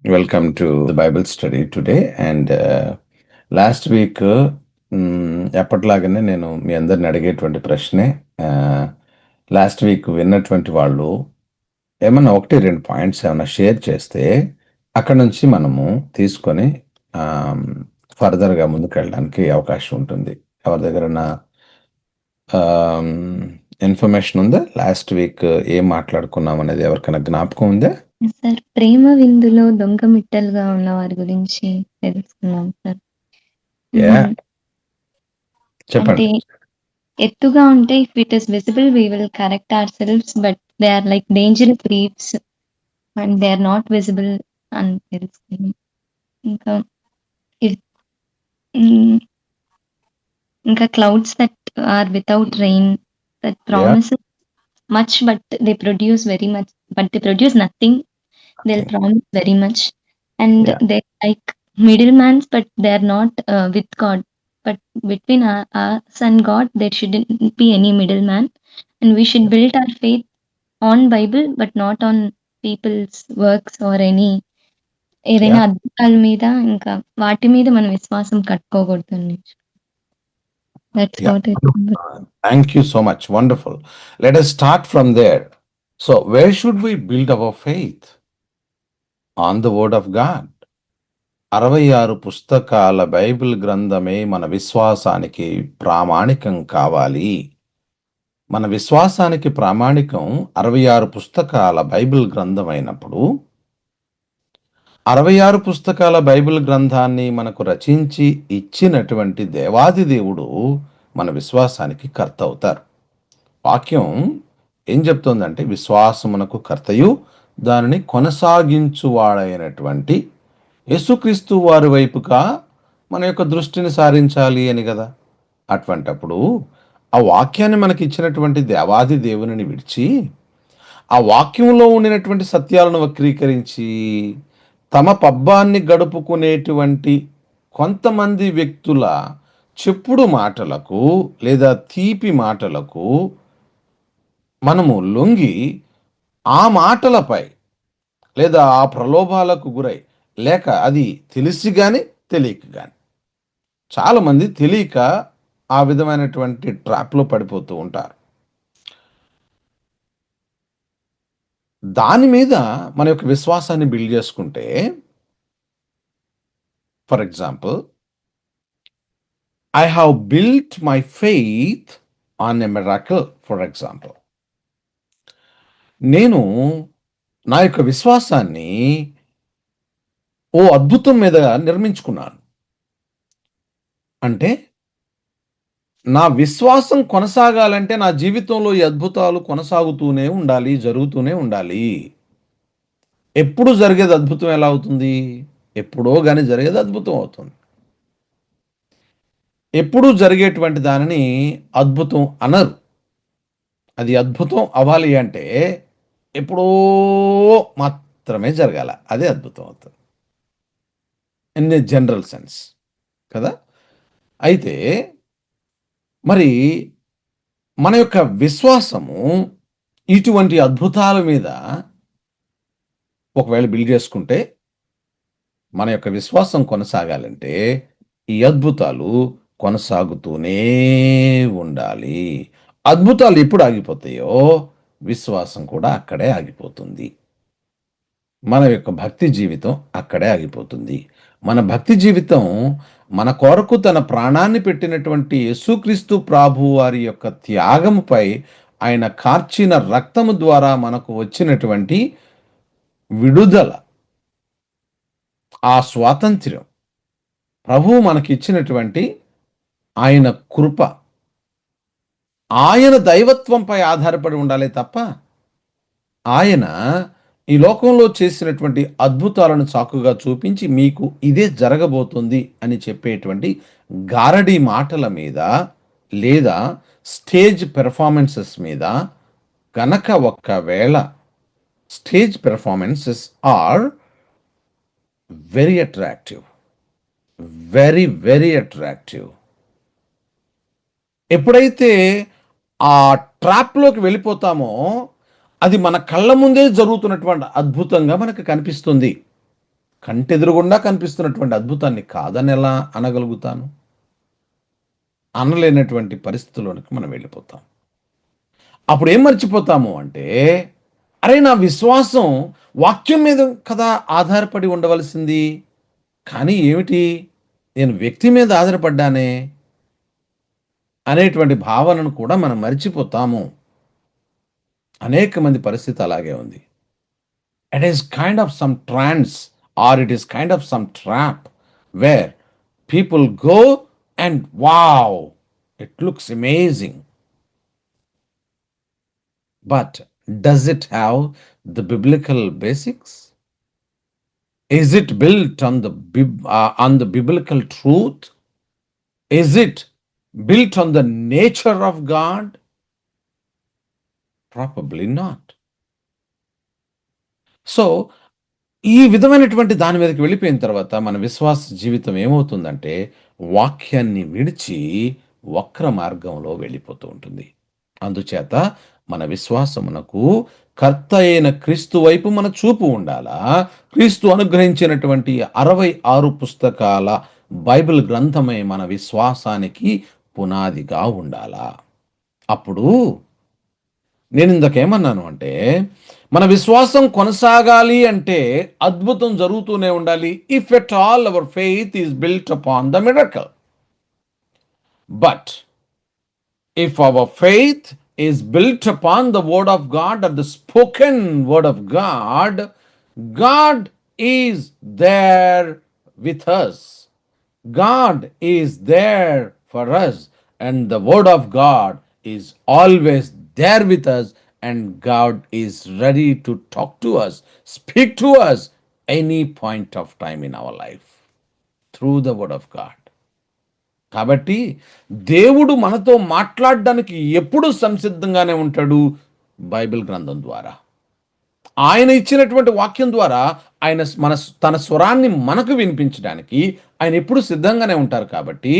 Welcome to the Bible study today. And last week ఎప్పటిలాగానే నేను మీ అందరిని అడిగేటువంటి ప్రశ్నే, లాస్ట్ వీక్ విన్నటువంటి వాళ్ళు ఏమన్నా ఒకటి రెండు పాయింట్స్ ఏమన్నా షేర్ చేస్తే అక్కడ నుంచి మనము తీసుకొని ఫర్దర్గా ముందుకు వెళ్ళడానికి అవకాశం ఉంటుంది. ఎవరి దగ్గర ఇన్ఫర్మేషన్ ఉందా? లాస్ట్ వీక్ ఏం మాట్లాడుకున్నాం అనేది ఎవరికైనా జ్ఞాపకం ఉందా? సార్, ప్రేమ విందులో దొంగ మిట్టలుగా ఉన్న వారి గురించి తెలుసుకున్నాం సార్. యా, అంటే చెప్పండి. ఎత్తుగా ఉంటే if it is visible we will correct our selfs, but they are like dangerous reefs and they are not visible అని తెలుసుకున్నాం. ఇంకా if- ఉమ్, ఇంకా clouds that are without rain that yeah, promise much, but they produce very much, but they produce nothing. They'll promise very much, and yeah, they're like middlemans, but they're not with God. But between us and God, there shouldn't be any middleman, and we should build our faith on Bible, but not on people's works or any ఏదైనా యా. అద్భుతాల మీద ఇంకా వాటి మీద మనం విశ్వాసం కట్టుకోకూడదండి. That's Yeah. What I Thank you so much. Wonderful. Let us start from there. So, where should we build our faith? On the Word of God. 66 పుస్తకాల బైబిల్ గ్రంథమే మన విశ్వాసానికి ప్రామాణికం కావాలి. మన విశ్వాసానికి ప్రామాణికం 66 పుస్తకాల బైబిల్ గ్రంథం అయినప్పుడు 66 పుస్తకాల బైబిల్ గ్రంథాన్ని మనకు రచించి ఇచ్చినటువంటి దేవాది దేవుడు మన విశ్వాసానికి కర్త అవుతారు. వాక్యం ఏం చెప్తోందంటే, విశ్వాసమునకు కర్తయు దానిని కొనసాగించువాడైనటువంటి యేసుక్రీస్తు వారి వైపుగా మన యొక్క దృష్టిని సారించాలి అని కదా. అటువంటప్పుడు ఆ వాక్యాన్ని మనకి ఇచ్చినటువంటి దేవాది దేవుని విడిచి ఆ వాక్యంలో ఉండినటువంటి సత్యాలను వక్రీకరించి తమ పబ్బాన్ని గడుపుకునేటువంటి కొంతమంది వ్యక్తుల చెప్పుడు మాటలకు లేదా తీపి మాటలకు మనము లొంగి ఆ మాటలపై లేదా ఆ ప్రలోభాలకు గురై, లేక అది తెలిసి కానీ తెలియక కానీ, చాలామంది తెలియక ఆ విధమైనటువంటి ట్రాప్లో పడిపోతూ ఉంటారు. దాని మీద మన యొక్క విశ్వాసాన్ని బిల్డ్ చేసుకుంటే, for example, I have built my faith on a miracle. For example, నేను నా యొక్క విశ్వాసాన్ని ఓ అద్భుతం మీద నిర్మించుకున్నాను. అంటే నా విశ్వాసం కొనసాగాలంటే నా జీవితంలో ఈ అద్భుతాలు కొనసాగుతూనే ఉండాలి, జరుగుతూనే ఉండాలి. ఎప్పుడు జరిగేది అద్భుతం ఎలా అవుతుంది? ఎప్పుడో గాని జరిగేది అద్భుతం అవుతుంది. ఎప్పుడూ జరిగేటువంటి దానిని అద్భుతం అనరు. అది అద్భుతం అవ్వాలి అంటే ఎప్పుడో మాత్రమే జరగాల. అదే అద్భుతం అవుతుంది. ఇన్ ఎ జనరల్ సెన్స్ కదా. అయితే మరి మన యొక్క విశ్వాసము ఇటువంటి అద్భుతాల మీద ఒకవేళ బిల్డ్ చేసుకుంటే, మన యొక్క విశ్వాసం కొనసాగాలంటే ఈ అద్భుతాలు కొనసాగుతూనే ఉండాలి. అద్భుతాలు ఎప్పుడు ఆగిపోతాయో విశ్వాసం కూడా అక్కడే ఆగిపోతుంది. మన యొక్క భక్తి జీవితం అక్కడే ఆగిపోతుంది. మన భక్తి జీవితం మన కొరకు తన ప్రాణాన్ని పెట్టినటువంటి యేసుక్రీస్తు ప్రభువు వారి యొక్క త్యాగముపై ఆయన కార్చిన రక్తము ద్వారా మనకు వచ్చినటువంటి విడుదల, ఆ స్వాతంత్ర్యం, ప్రభువు మనకిచ్చినటువంటి ఆయన కృప, ఆయన దైవత్వంపై ఆధారపడి ఉండాలి తప్ప ఆయన ఈ లోకంలో చేసినటువంటి అద్భుతాలను చాకుగా చూపించి మీకు ఇదే జరగబోతుంది అని చెప్పేటువంటి గారడీ మాటల మీద లేదా స్టేజ్ పెర్ఫార్మెన్సెస్ మీద కనుక ఒక్కవేళ stage performances are very attractive, very very attractive. ఎప్పుడైతే ఆ ట్రాప్లోకి వెళ్ళిపోతామో అది మన కళ్ళ ముందే జరుగుతున్నటువంటి అద్భుతంగా మనకు కనిపిస్తుంది. కంటెదురుగుండా కనిపిస్తున్నటువంటి అద్భుతాన్ని కాదని ఎలా అనగలుగుతాను? అనలేనటువంటి పరిస్థితిలోనికి మనం వెళ్ళిపోతాం. అప్పుడు ఏం మర్చిపోతాము అంటే, అరే నా విశ్వాసం వాక్యం మీద కదా ఆధారపడి ఉండవలసింది. కానీ ఏమిటి? నేను వ్యక్తి మీద ఆధారపడ్డానే అనేటువంటి భావనను కూడా మనం మర్చిపోతాము. అనేక మంది పరిస్థితి అలాగే ఉంది. It is kind of some trance or it is kind of some trap where people go and wow, it looks amazing. But does it have the biblical basics? Is it built on on the biblical truth? Is it built on the nature of God? Probably not. So, ఈ విధమైనటువంటి దాని మీదకి వెళ్ళిపోయిన తర్వాత మన విశ్వాస జీవితం ఏమవుతుందంటే, వాక్యాన్ని విడిచి వక్ర మార్గంలో వెళ్ళిపోతూ ఉంటుంది. అందుచేత మన విశ్వాసమునకు కర్త అయిన క్రీస్తు వైపు మన చూపు ఉండాలా. క్రీస్తు అనుగ్రహించినటువంటి 66 పుస్తకాల బైబిల్ గ్రంథమే మన విశ్వాసానికి పునాదిగా ఉండాలా. అప్పుడు నేనిందాకేమన్నాను అంటే, మన విశ్వాసం కొనసాగాలి అంటే అద్భుతం జరుగుతూనే ఉండాలి. If at all our faith is built upon the miracle. But if our faith is built upon the word of God or the spoken word of God, God is there with us. God is there for us, and the word of God is always there with us, and God is ready to talk to us, speak to us any point of time in our life through the word of God. కాబట్టి దేవుడు మనతో మాట్లాడడానికి ఎప్పుడు సంసిద్ధంగానే ఉంటాడు. Bible గ్రంథం ద్వారా, ఆయన ఇచ్చినటువంటి వాక్యం ద్వారా ఆయన తన స్వరాన్ని మనకు వినిపించడానికి ఆయన ఎప్పుడు సిద్ధంగానే ఉంటారు. కాబట్టి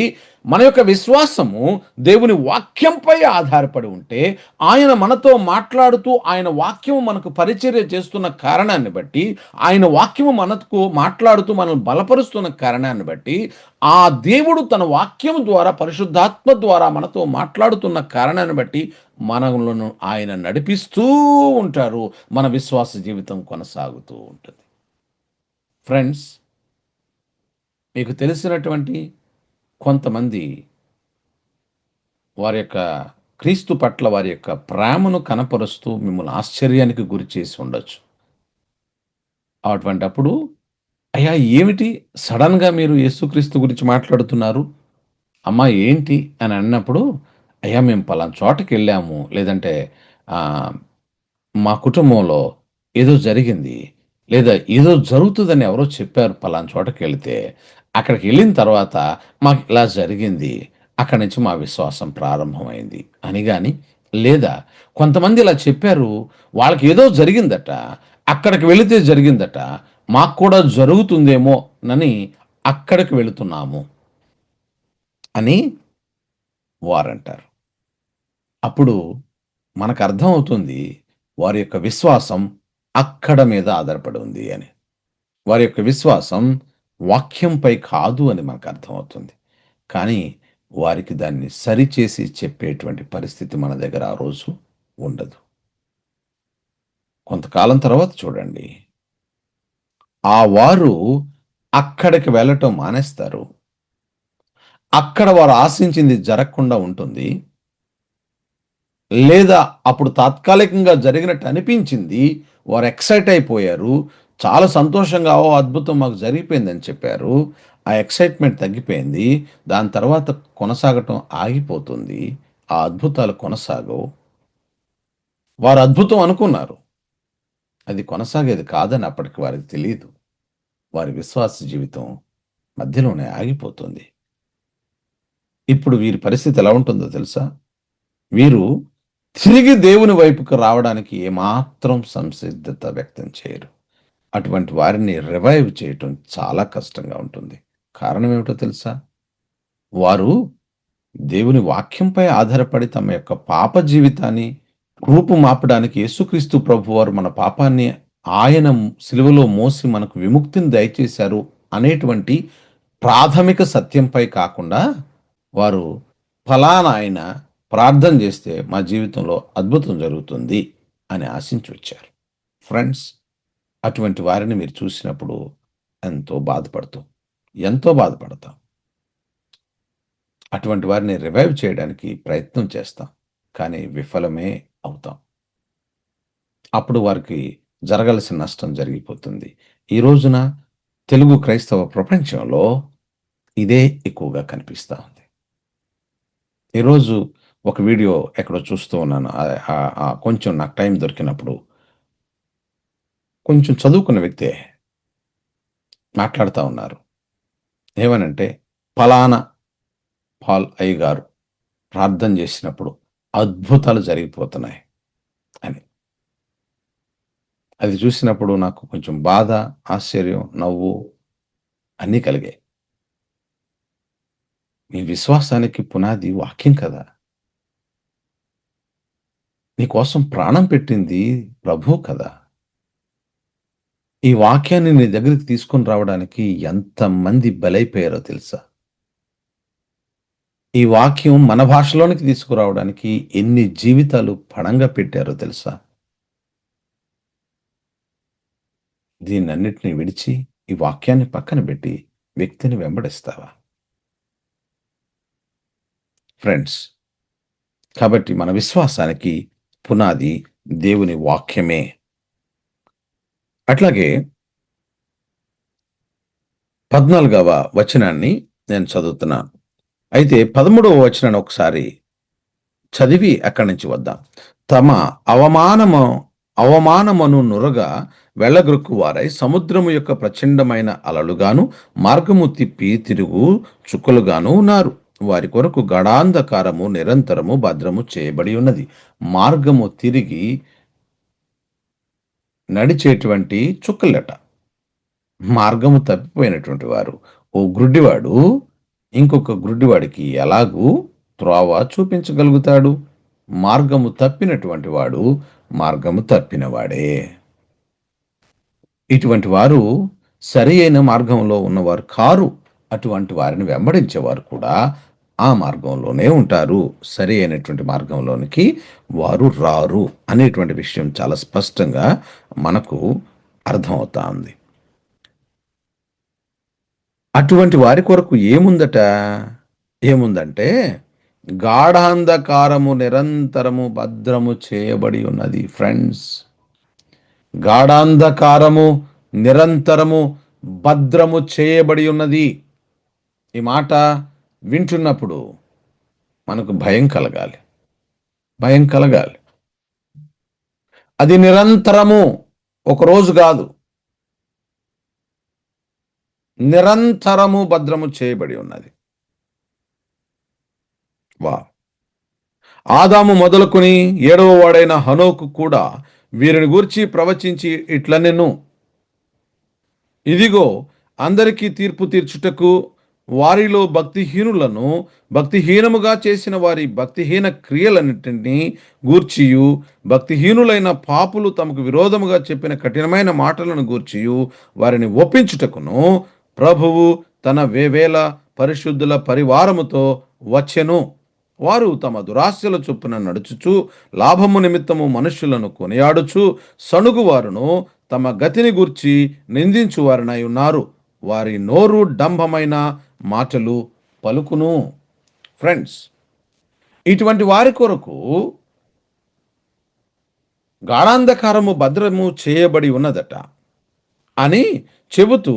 మన యొక్క విశ్వాసము దేవుని వాక్యంపై ఆధారపడి ఉంటే, ఆయన మనతో మాట్లాడుతూ ఆయన వాక్యము మనకు పరిచర్య చేస్తున్న కారణాన్ని బట్టి, ఆయన వాక్యము మనకు మాట్లాడుతూ మనల్ని బలపరుస్తున్న కారణాన్ని బట్టి, ఆ దేవుడు తన వాక్యం ద్వారా పరిశుద్ధాత్మ ద్వారా మనతో మాట్లాడుతున్న కారణాన్ని బట్టి మనలను ఆయన నడిపిస్తూ ఉంటారు. మన విశ్వాస జీవితం కొనసాగుతూ ఉంటుంది. ఫ్రెండ్స్, మీకు తెలిసినటువంటి కొంతమంది వారి యొక్క క్రీస్తు పట్ల వారి యొక్క ప్రేమను కనపరుస్తూ మిమ్మల్ని ఆశ్చర్యానికి గురి చేసి ఉండొచ్చు. అటువంటప్పుడు, అయ్యా ఏమిటి సడన్గా మీరు యేసుక్రీస్తు గురించి మాట్లాడుతున్నారు, అమ్మా ఏంటి అని అన్నప్పుడు, అయ్యా మేము పలానా చోటకి వెళ్ళాము, లేదంటే మా కుటుంబంలో ఏదో జరిగింది, లేదా ఏదో జరుగుతుందని ఎవరో చెప్పారు పలానా చోటకి వెళితే, అక్కడికి వెళ్ళిన తర్వాత మాకు ఇలా జరిగింది, అక్కడి నుంచి మా విశ్వాసం ప్రారంభమైంది అని గాని, లేదా కొంతమంది ఇలా చెప్పారు, వాళ్ళకి ఏదో జరిగిందట, అక్కడికి వెళితే జరిగిందట, మాకు కూడా జరుగుతుందేమో నని అక్కడికి వెళుతున్నాము అని వారంటారు. అప్పుడు మనకు అర్థమవుతుంది వారి యొక్క విశ్వాసం అక్కడ మీద ఆధారపడి ఉంది అని. వారి యొక్క విశ్వాసం వాక్యంపై కాదు అని మనకు అర్థమవుతుంది. కానీ వారికి దాన్ని సరిచేసి చెప్పేటువంటి పరిస్థితి మన దగ్గర ఆ రోజు ఉండదు. కొంతకాలం తర్వాత చూడండి, ఆ వారు అక్కడికి వెళ్ళటం మానేస్తారు. అక్కడ వారు ఆశించింది జరగకుండా ఉంటుంది. లేదా అప్పుడు తాత్కాలికంగా జరిగినట్టు అనిపించింది. వారు ఎక్సైట్ అయిపోయారు. చాలా సంతోషంగా ఓ అద్భుతం మాకు జరిగిపోయిందని చెప్పారు. ఆ ఎక్సైట్‌మెంట్ తగ్గిపోయింది. దాని తర్వాత కొనసాగటం ఆగిపోతుంది. ఆ అద్భుతాలు కొనసాగవు. వారు అద్భుతం అనుకున్నారు. అది కొనసాగేది కాదని అప్పటికి వారికి తెలీదు. వారి విశ్వాస జీవితం మధ్యలోనే ఆగిపోతుంది. ఇప్పుడు వీరి పరిస్థితి ఎలా ఉంటుందో తెలుసా? వీరు తిరిగి దేవుని వైపుకు రావడానికి ఏమాత్రం సంసిద్ధత వ్యక్తం చేయరు. అటువంటి వారిని రివైవ్ చేయటం చాలా కష్టంగా ఉంటుంది. కారణం ఏమిటో తెలుసా? వారు దేవుని వాక్యంపై ఆధారపడి తమ యొక్క పాప జీవితాన్ని రూపుమాపడానికి యేసుక్రీస్తు ప్రభువారు మన పాపాన్ని ఆయన సిలువలో మోసి మనకు విముక్తిని దయచేశారు అనేటువంటి ప్రాథమిక సత్యంపై కాకుండా వారు ఫలానా ఆయన ప్రార్థన చేస్తే మా జీవితంలో అద్భుతం జరుగుతుంది అని ఆశించి వచ్చారు. ఫ్రెండ్స్, అటువంటి వారిని మీరు చూసినప్పుడు ఎంతో బాధపడతాం. అటువంటి వారిని రివైవ్ చేయడానికి ప్రయత్నం చేస్తాం, కానీ విఫలమే అవుతాం. అప్పుడు వారికి జరగాల్సిన నష్టం జరిగిపోతుంది. ఈ రోజున తెలుగు క్రైస్తవ ప్రపంచంలో ఇదే ఎక్కువగా కనిపిస్తా ఉంది. ఈరోజు ఒక వీడియో ఎక్కడో చూస్తూ ఉన్నాను. కొంచెం నాకు టైం దొరికినప్పుడు కొంచెం చదువుకున్న వ్యక్తే మాట్లాడుతా ఉన్నారు. ఏమనంటే, ఫలానా పాల్ అయ్య గారు ప్రార్థన చేసినప్పుడు అద్భుతాలు జరిగిపోతున్నాయి అని. అది చూసినప్పుడు నాకు కొంచెం బాధ, ఆశ్చర్యం, నవ్వు అన్నీ కలిగాయి. నీ విశ్వాసానికి పునాది వాక్యం కదా! నీకోసం ప్రాణం పెట్టింది ప్రభువు కదా! ఈ వాక్యాన్ని నీ దగ్గరికి తీసుకొని రావడానికి ఎంతమంది బలైపోయారో తెలుసా? ఈ వాక్యం మన భాషలోనికి తీసుకురావడానికి ఎన్ని జీవితాలు పణంగా పెట్టారో తెలుసా? దీన్నన్నిటిని విడిచి ఈ వాక్యాన్ని పక్కన పెట్టి వ్యక్తిని వెంబడిస్తావా? ఫ్రెండ్స్, కాబట్టి మన విశ్వాసానికి పునాది దేవుని వాక్యమే. అట్లాగే 14వ వచనాన్ని నేను చదువుతున్నాను. అయితే 13వ వచనాన్ని ఒకసారి చదివి అక్కడి నుంచి వద్దాం. తమ అవమానమును నురగా వెళ్ళగ్రొక్కు వారై సముద్రము యొక్క ప్రచండమైన అలలుగాను మార్గము తిప్పి తిరుగు చుక్కలుగాను ఉన్నారు. వారి కొరకు గడాంధకారము నిరంతరము భద్రము చేయబడి ఉన్నది. మార్గము తిరిగి నడిచేటువంటి చుక్కలట. మార్గము తప్పిపోయినటువంటి వారు. ఓ గ్రుడ్డివాడు ఇంకొక గ్రుడ్డివాడికి ఎలాగూ త్రోవ చూపించగలుగుతాడు? మార్గము తప్పినటువంటి వాడు మార్గము తప్పినవాడే. ఇటువంటి వారు సరి అయిన మార్గంలో ఉన్నవారు కారు. అటువంటి వారిని వెంబడించేవారు కూడా ఆ మార్గంలోనే ఉంటారు. సరి అయినటువంటి మార్గంలోనికి వారు రారు అనేటువంటి విషయం చాలా స్పష్టంగా మనకు అర్థమవుతా ఉంది. అటువంటి వారి కొరకు ఏముందంటే గాఢాంధకారము నిరంతరము భద్రము చేయబడి ఉన్నది. ఫ్రెండ్స్, గాఢాంధకారము నిరంతరము భద్రము చేయబడి ఉన్నది. ఈ మాట వింటున్నప్పుడు మనకు భయం కలగాలి. అది నిరంతరము, ఒకరోజు కాదు, నిరంతరము భద్రము చేయబడి ఉన్నది. ఆదాము మొదలుకొని 7వ వాడైన హనోకు కూడా వీరిని గూర్చి ప్రవచించి ఇట్లనెను, ఇదిగో అందరికీ తీర్పు తీర్చుటకు వారిలో భక్తిహీనులను భక్తిహీనముగా చేసిన వారి భక్తిహీన క్రియలన్నింటినీ గూర్చియు భక్తిహీనులైన పాపులు తమకు విరోధముగా చెప్పిన కఠినమైన మాటలను గూర్చియు వారిని ఒప్పించుటకును ప్రభువు తన వేవేల పరిశుద్ధుల పరివారముతో వచ్చెను. వారు తమ దురాశల చొప్పున నడుచుచు లాభము నిమిత్తము మనుష్యులను కొనియాడుచు సణుగువారును తమ గతిని గూర్చి నిందించువారనై ఉన్నారు. వారి నోరు డంభమైన మాటలు పలుకును. ఫ్రెండ్స్, ఇటువంటి వారి కొరకు గాఢాంధకారము భద్రము చేయబడి ఉన్నదట అని చెబుతూ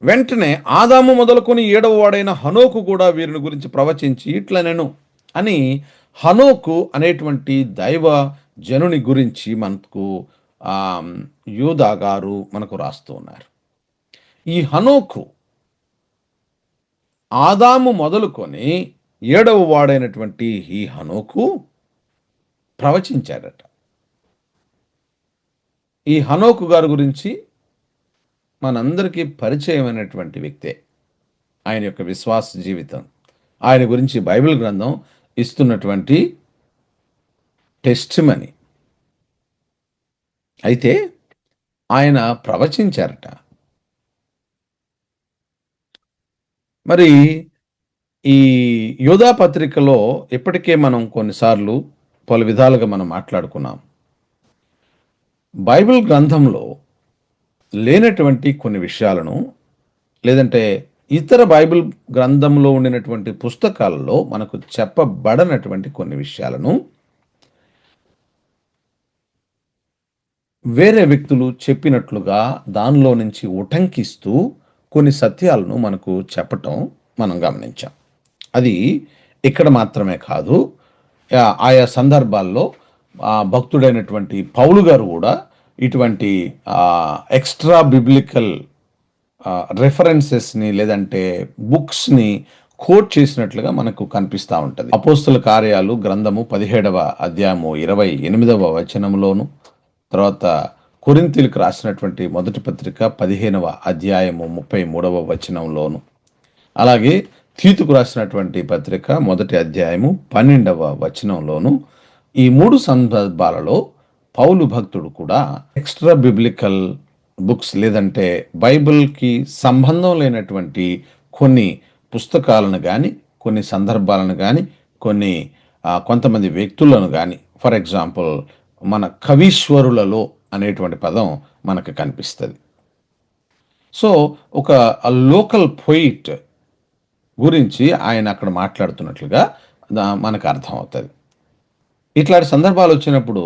వెంటనే ఆదాము మొదలుకొని 7వ వాడైన హనోకు కూడా వీరిని గురించి ప్రవచించి ఇట్లనెను అని హనోకు అనేటువంటి దైవ జనుని గురించి మనకు యూదా గారు మనకు రాస్తూ ఉన్నారు. ఈ హనోకు ఆదాము మొదలుకొని 7వ వాడైనటువంటి ఈ హనోకు ప్రవచించాడట. ఈ హనోకు గారి గురించి మనందరికీ పరిచయమైనటువంటి వ్యక్తే. ఆయన యొక్క విశ్వాస జీవితం, ఆయన గురించి బైబిల్ గ్రంథం ఇస్తున్నటువంటి టెస్టిమనీ. అయితే ఆయన ప్రవచించారట. మరి ఈ యోధా పత్రికలో ఇప్పటికే మనం కొన్నిసార్లు పలు విధాలుగా మనం మాట్లాడుకున్నాం. బైబిల్ గ్రంథంలో లేనటువంటి కొన్ని విషయాలను, లేదంటే ఇతర బైబిల్ గ్రంథంలో ఉండినటువంటి పుస్తకాలలో మనకు చెప్పబడనటువంటి కొన్ని విషయాలను వేరే వ్యక్తులు చెప్పినట్లుగా దానిలో నుంచి ఉటంకిస్తూ కొన్ని సత్యాలను మనకు చెప్పటం మనం గమనించాం. అది ఇక్కడ మాత్రమే కాదు, ఆయా సందర్భాల్లో భక్తుడైనటువంటి పౌలు గారు కూడా ఇటువంటి ఎక్స్ట్రా బిబ్లికల్ రెఫరెన్సెస్ని, లేదంటే బుక్స్ని కోట్ చేసినట్లుగా మనకు కనిపిస్తూ ఉంటుంది. అపోస్తుల కార్యాలు గ్రంథము 17వ అధ్యాయము 28వ వచనంలోను, తర్వాత కొరింథీయులకు రాసినటువంటి మొదటి పత్రిక 15వ అధ్యాయము 33వ వచనంలోను, అలాగే తీతుకు రాసినటువంటి పత్రిక మొదటి అధ్యాయము 12వ వచనంలోను, ఈ 3 సందర్భాలలో పౌలు భక్తుడు కూడా ఎక్స్ట్రా బిబ్లికల్ బుక్స్, లేదంటే బైబిల్కి సంబంధం లేనటువంటి కొన్ని పుస్తకాలను కానీ, కొన్ని సందర్భాలను కానీ, కొన్ని కొంతమంది వ్యక్తులను కానీ, ఫర్ ఎగ్జాంపుల్ మన కవీశ్వరులలో అనేటువంటి పదం మనకు కనిపిస్తుంది. సో ఒక లోకల్ పొయిట్ గురించి ఆయన అక్కడ మాట్లాడుతున్నట్లుగా మనకు అర్థమవుతుంది. ఇట్లాంటి సందర్భాలు వచ్చినప్పుడు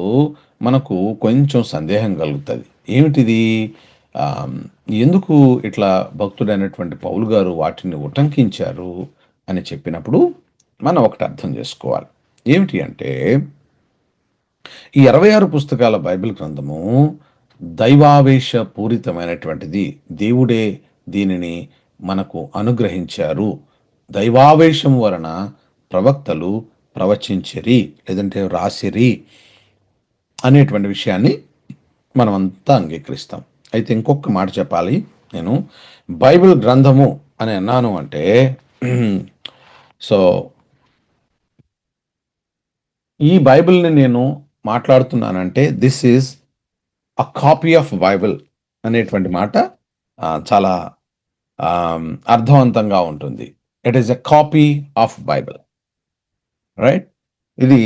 మనకు కొంచెం సందేహం కలుగుతుంది. ఏమిటిది, ఎందుకు ఇట్లా భక్తుడైనటువంటి పౌలు గారు వాటిని ఉటంకించారు అని చెప్పినప్పుడు మనం ఒకటి అర్థం చేసుకోవాలి. ఏమిటి అంటే, ఈ 26 పుస్తకాల బైబిల్ గ్రంథము దైవావేశ పూరితమైనటువంటిది. దేవుడే దీనిని మనకు అనుగ్రహించారు. దైవావేశం వలన ప్రవక్తలు ప్రవచించిరి, లేదంటే రాసిరి అనేటువంటి విషయాన్ని మనమంతా అంగీకరిస్తాం. అయితే ఇంకొక మాట చెప్పాలి. నేను బైబిల్ గ్రంథము అని అన్నాను అంటే, సో ఈ బైబిల్ని నేను మాట్లాడుతున్నానంటే this is a copy of Bible అనేటువంటి మాట చాలా అర్థవంతంగా ఉంటుంది. It is a copy of Bible, right? ఇది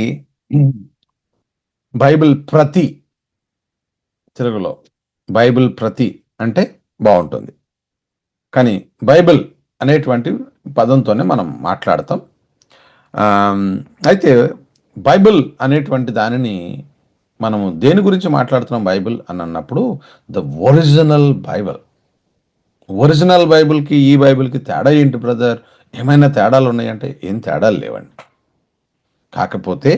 బైబిల్ ప్రతి, తెలుగులో బైబిల్ ప్రతి అంటే బాగుంటుంది, కానీ బైబిల్ అనేటువంటి పదంతోనే మనం మాట్లాడతాం. అయితే బైబిల్ అనేటువంటి దానిని మనము దేని గురించి మాట్లాడుతున్నాం బైబిల్ అని అన్నప్పుడు, ద ఒరిజినల్ బైబిల్. ఒరిజినల్ బైబిల్కి ఈ బైబిల్కి తేడా ఏంటి బ్రదర్, ఏమైనా తేడాలు ఉన్నాయంటే ఏం తేడాలు లేవండి. కాకపోతే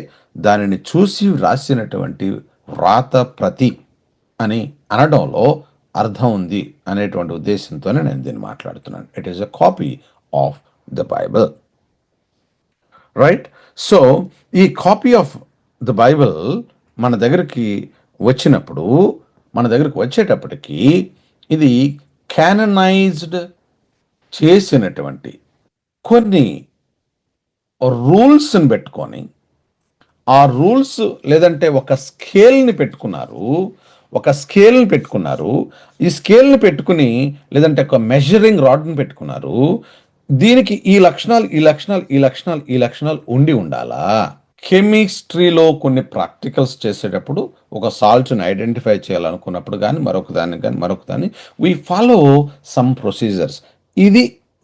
దానిని చూసి రాసినటువంటి వ్రాత ప్రతి అని అనడంలో అర్థం ఉంది అనేటువంటి ఉద్దేశంతోనే నేను దీన్ని మాట్లాడుతున్నాను. It is a copy of the Bible, right? So ఈ కాపీ ఆఫ్ ద బైబిల్ మన దగ్గరికి వచ్చినప్పుడు, మన దగ్గరికి వచ్చేటప్పటికి ఇది క్యాననైజ్డ్ చేసినటువంటి కొన్ని రూల్స్ని పెట్టుకొని, ఆ రూల్స్ లేదంటే ఒక స్కేల్ని పెట్టుకున్నారు. ఈ స్కేల్ని పెట్టుకుని, లేదంటే ఒక మెజరింగ్ రాడ్ని పెట్టుకున్నారు. దీనికి ఈ లక్షణాలు ఉండి ఉండాలా. కెమిస్ట్రీలో కొన్ని ప్రాక్టికల్స్ చేసేటప్పుడు ఒక సాల్ట్ని ఐడెంటిఫై చేయాలనుకున్నప్పుడు కానీ, మరొక దాన్ని వీ ఫాలో సమ్ ప్రొసీజర్స్.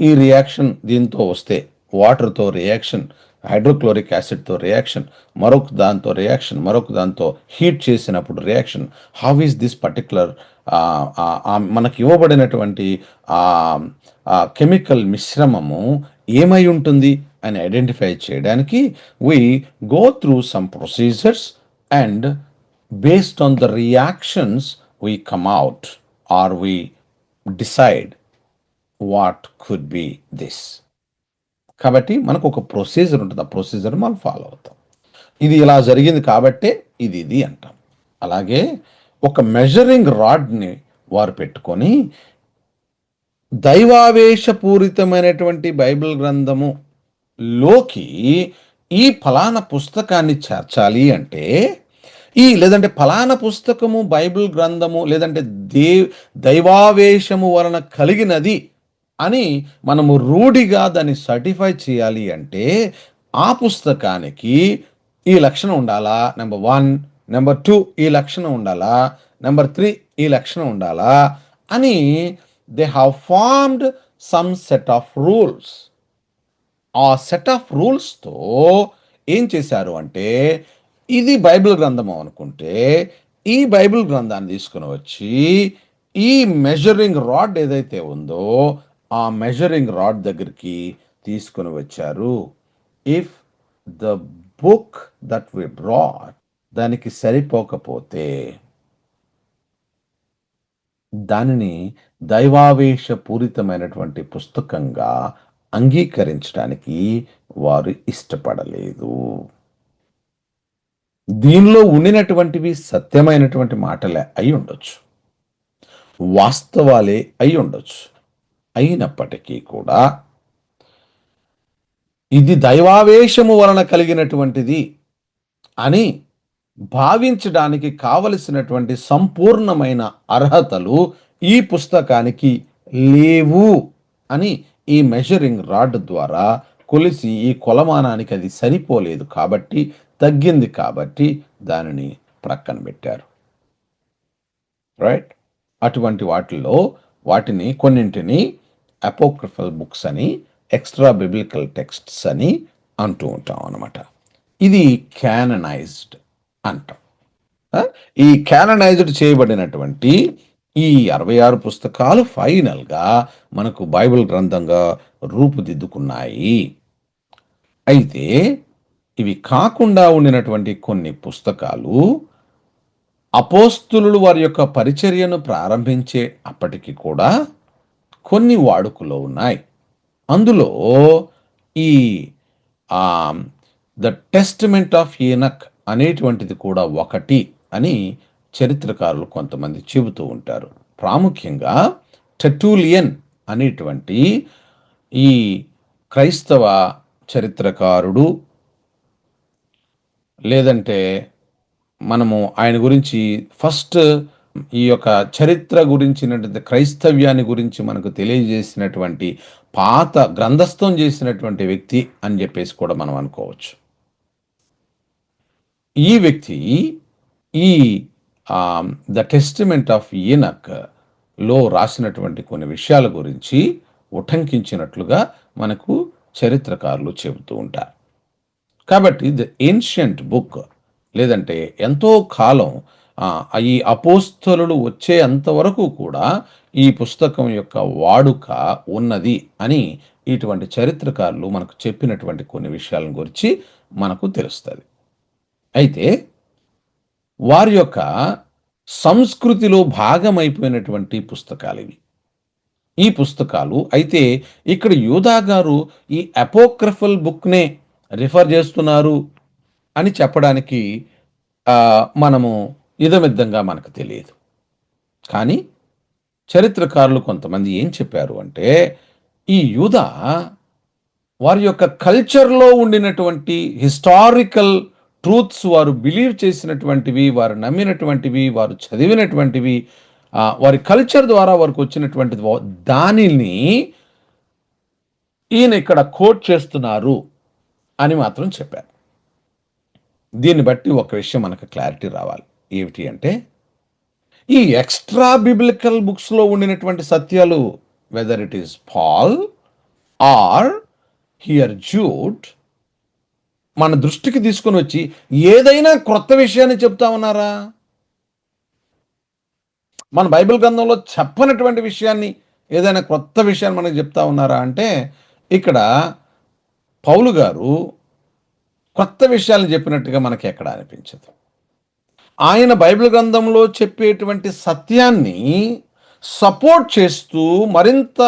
ఈ రియాక్షన్ దీంతో వస్తే వాటర్తో రియాక్షన్, హైడ్రోక్లోరిక్ యాసిడ్తో రియాక్షన్, మరొక దాంతో హీట్ చేసినప్పుడు reaction. How is this particular మనకి ఇవ్వబడినటువంటి కెమికల్ మిశ్రమము ఏమై ఉంటుంది అని ఐడెంటిఫై చేయడానికి we go through some procedures, and based on the reactions we come out, or we decide what could be this. కాబట్టి మనకు ఒక ప్రొసీజర్ ఉంటుంది. ఆ ప్రొసీజర్ మనం ఫాలో అవుతాం. ఇది ఇలా జరిగింది కాబట్టే ఇది అంటాం. అలాగే ఒక మెజరింగ్ రాడ్ని వారు పెట్టుకొని దైవావేశపూరితమైనటువంటి బైబిల్ గ్రంథము లోకి ఈ ఫలానా పుస్తకాన్ని చేర్చాలి అంటే లేదంటే ఫలానా పుస్తకము బైబిల్ గ్రంథము లేదంటే దే దైవావేశము వలన కలిగినది అని మనము రూఢిగా దాన్ని సర్టిఫై చేయాలి అంటే ఆ పుస్తకానికి ఈ లక్షణం ఉండాలా, నెంబర్ 1, నెంబర్ 2 ఈ లక్షణం ఉండాలా, నెంబర్ 3 ఈ లక్షణం ఉండాలా అని they have formed some set of rules. ఆ సెట్ ఆఫ్ రూల్స్తో ఏం చేశారు అంటే, ఇది బైబిల్ గ్రంథము అనుకుంటే ఈ బైబిల్ గ్రంథాన్ని తీసుకుని వచ్చి ఈ మెజరింగ్ రాడ్ ఏదైతే ఉందో ఆ మెజరింగ్ రాడ్ దగ్గరికి తీసుకుని వచ్చారు. If the book that we brought దానికి సరిపోకపోతే దానిని దైవావేశపూరితమైనటువంటి పుస్తకంగా అంగీకరించడానికి వారు ఇష్టపడలేదు. దీనిలో ఉండినటువంటివి సత్యమైనటువంటి మాటలే అయి ఉండొచ్చు, వాస్తవాలే అయి ఉండొచ్చు. అయినప్పటికీ కూడా ఇది దైవావేశము వలన కలిగినటువంటిది అని భావించడానికి కావలసినటువంటి సంపూర్ణమైన అర్హతలు ఈ పుస్తకానికి లేవు అని ఈ మెజరింగ్ రాడ్ ద్వారా కొలిసి ఈ కొలమానానికి అది సరిపోలేదు కాబట్టి, తగ్గింది కాబట్టి దానిని ప్రక్కన పెట్టారు. రైట్? అటువంటి వాటిని కొన్నింటిని అపోక్రిఫల్ బుక్స్ అని, ఎక్స్ట్రా బిబ్లికల్ టెక్స్ట్స్ అని అంటూ ఉంటాం అన్నమాట. ఇది క్యాననైజ్డ్ అంటాం. ఈ క్యాననైజ్డ్ చేయబడినటువంటి ఈ 66 పుస్తకాలు ఫైనల్గా మనకు బైబిల్ గ్రంథంగా రూపుదిద్దుకున్నాయి. అయితే ఇవి కాకుండా ఉండినటువంటి కొన్ని పుస్తకాలు అపోస్తులు వారి యొక్క పరిచర్యను ప్రారంభించే అప్పటికి కూడా కొన్ని వాడుకలో ఉన్నాయి. అందులో ఈ ద టెస్టమెంట్ ఆఫ్ ఈనక్ అనేటువంటిది కూడా ఒకటి అని చరిత్రకారులు కొంతమంది చెబుతూ ఉంటారు. ప్రాముఖ్యంగా టెర్టులియన్ అనేటువంటి ఈ క్రైస్తవ చరిత్రకారుడు, లేదంటే మనము ఆయన గురించి ఫస్ట్ ఈ యొక్క చరిత్ర గురించినటువంటి క్రైస్తవ్యాన్ని గురించి మనకు తెలియజేసినటువంటి పాత గ్రంథస్థం చేసినటువంటి వ్యక్తి అని చెప్పేసి కూడా మనం అనుకోవచ్చు. ఈ వ్యక్తి ఈ ద టెస్టిమెంట్ ఆఫ్ ఈనక్ లో రాసినటువంటి కొన్ని విషయాల గురించి ఉటంకించినట్లుగా మనకు చరిత్రకారులు చెబుతూ ఉంటారు. కాబట్టి ద ఏన్షియంట్ బుక్, లేదంటే ఎంతో కాలం ఈ అపోస్తలులు వచ్చే అంతవరకు కూడా ఈ పుస్తకం యొక్క వాడుక ఉన్నది అని ఇటువంటి చరిత్రకారులు మనకు చెప్పినటువంటి కొన్ని విషయాలను గురించి మనకు తెలుస్తుంది. అయితే వారి యొక్క సంస్కృతిలో భాగమైపోయినటువంటి పుస్తకాలు ఇవి. ఈ పుస్తకాలు అయితే ఇక్కడ యూదా గారు ఈ అపోక్రిఫల్ బుక్నే రిఫర్ చేస్తున్నారు అని చెప్పడానికి మనము ఇదమిద్దంగా మనకు తెలియదు. కానీ చరిత్రకారులు కొంతమంది ఏం చెప్పారు అంటే, ఈ యూదా వారి యొక్క కల్చర్లో ఉండినటువంటి హిస్టారికల్ ట్రూత్స్, వారు బిలీవ్ చేసినటువంటివి, వారు నమ్మినటువంటివి, వారు చదివినటువంటివి, వారి కల్చర్ ద్వారా వారికి వచ్చినటువంటిది, దానిని ఈయన ఇక్కడ కోట్ చేస్తున్నారు అని మాత్రం చెప్పారు. దీన్ని బట్టి ఒక విషయం మనకు క్లారిటీ రావాలి. ఏమిటి అంటే, ఈ ఎక్స్ట్రా బిబ్లికల్ బుక్స్లో ఉండినటువంటి సత్యాలు, whether it is Paul or here Jude, మన దృష్టికి తీసుకొని వచ్చి ఏదైనా క్రొత్త విషయాన్ని చెప్తా ఉన్నారా? మన బైబిల్ గ్రంథంలో చెప్పనటువంటి విషయాన్ని, ఏదైనా క్రొత్త విషయాన్ని మనకు చెప్తా ఉన్నారా అంటే, ఇక్కడ పౌలు గారు కొత్త విషయాలను చెప్పినట్టుగా మనకి ఎక్కడ అనిపించదు. ఆయన బైబిల్ గ్రంథంలో చెప్పేటువంటి సత్యాన్ని సపోర్ట్ చేస్తూ, మరింత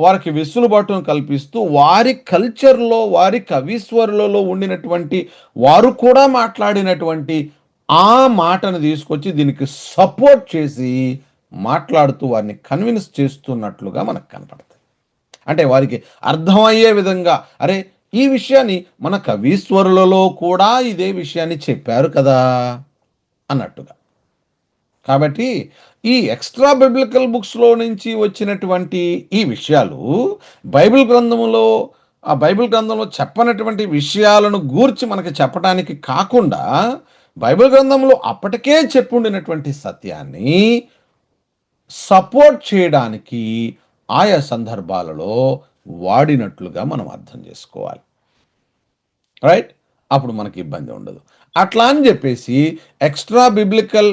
వారికి వెసులుబాటును కల్పిస్తూ, వారి కల్చర్లో, వారి కవీశ్వరులలో ఉండినటువంటి వారు కూడా మాట్లాడినటువంటి ఆ మాటను తీసుకొచ్చి దీనికి సపోర్ట్ చేసి మాట్లాడుతూ వారిని కన్విన్స్ చేస్తున్నట్లుగా మనకు కనపడుతుంది. అంటే వారికి అర్థమయ్యే విధంగా, అరే ఈ విషయాన్ని మన కవీశ్వరులలో కూడా ఇదే విషయాన్ని చెప్పారు కదా, అన్నట్టుగా. కాబట్టి ఈ ఎక్స్ట్రా బిబ్లికల్ బుక్స్‌లో నుంచి వచ్చినటువంటి ఈ విషయాలు బైబిల్ గ్రంథములో బైబిల్ గ్రంథంలో చెప్పనటువంటి విషయాలను గూర్చి మనకు చెప్పటానికి కాకుండా, బైబిల్ గ్రంథంలో అప్పటికే చెప్పుండినటువంటి సత్యాన్ని సపోర్ట్ చేయడానికి ఆయా సందర్భాలలో వాడినట్లుగా మనం అర్థం చేసుకోవాలి. రైట్? అప్పుడు మనకి ఇబ్బంది ఉండదు. అట్లా అని చెప్పేసి ఎక్స్ట్రా బిబ్లికల్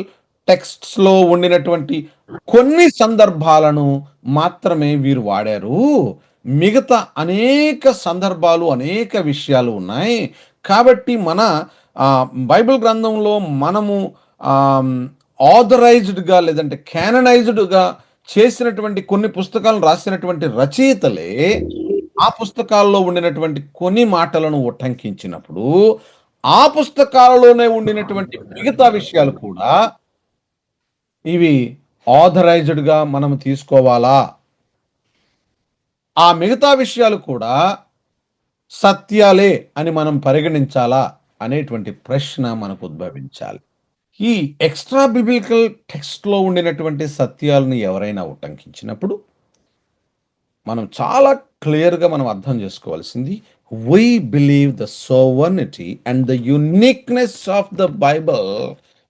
టెక్స్ట్స్‌లో ఉండినటువంటి కొన్ని సందర్భాలను మాత్రమే వీరు వాడారు. మిగతా అనేక సందర్భాలు, అనేక విషయాలు ఉన్నాయి. కాబట్టి మన బైబిల్ గ్రంథంలో మనము ఆహ్, ఆథరైజ్డ్‌గా లేదంటే కాననైజ్డ్‌గా చేసినటువంటి కొన్ని పుస్తకాలను రాసినటువంటి రచయితలే ఆ పుస్తకాల్లో ఉండినటువంటి కొన్ని మాటలను ఉటంకించినప్పుడు, ఆ పుస్తకాలలోనే ఉండినటువంటి మిగతా విషయాలు కూడా ఇవి ఆథరైజ్డ్‌గా మనం తీసుకోవాలా? ఆ మిగతా విషయాలు కూడా సత్యాలే అని మనం పరిగణించాలా? అనేటువంటి ప్రశ్న మనకు ఉద్భవించాలి. ఈ ఎక్స్‌ట్రా బిబ్లికల్ టెక్స్ట్‌లో ఉండినటువంటి సత్యాలను ఎవరైనా ఉటంకించినప్పుడు, మనం చాలా క్లియర్‌గా మనం అర్థం చేసుకోవాల్సింది, we believe the sovereignty and the uniqueness of the Bible,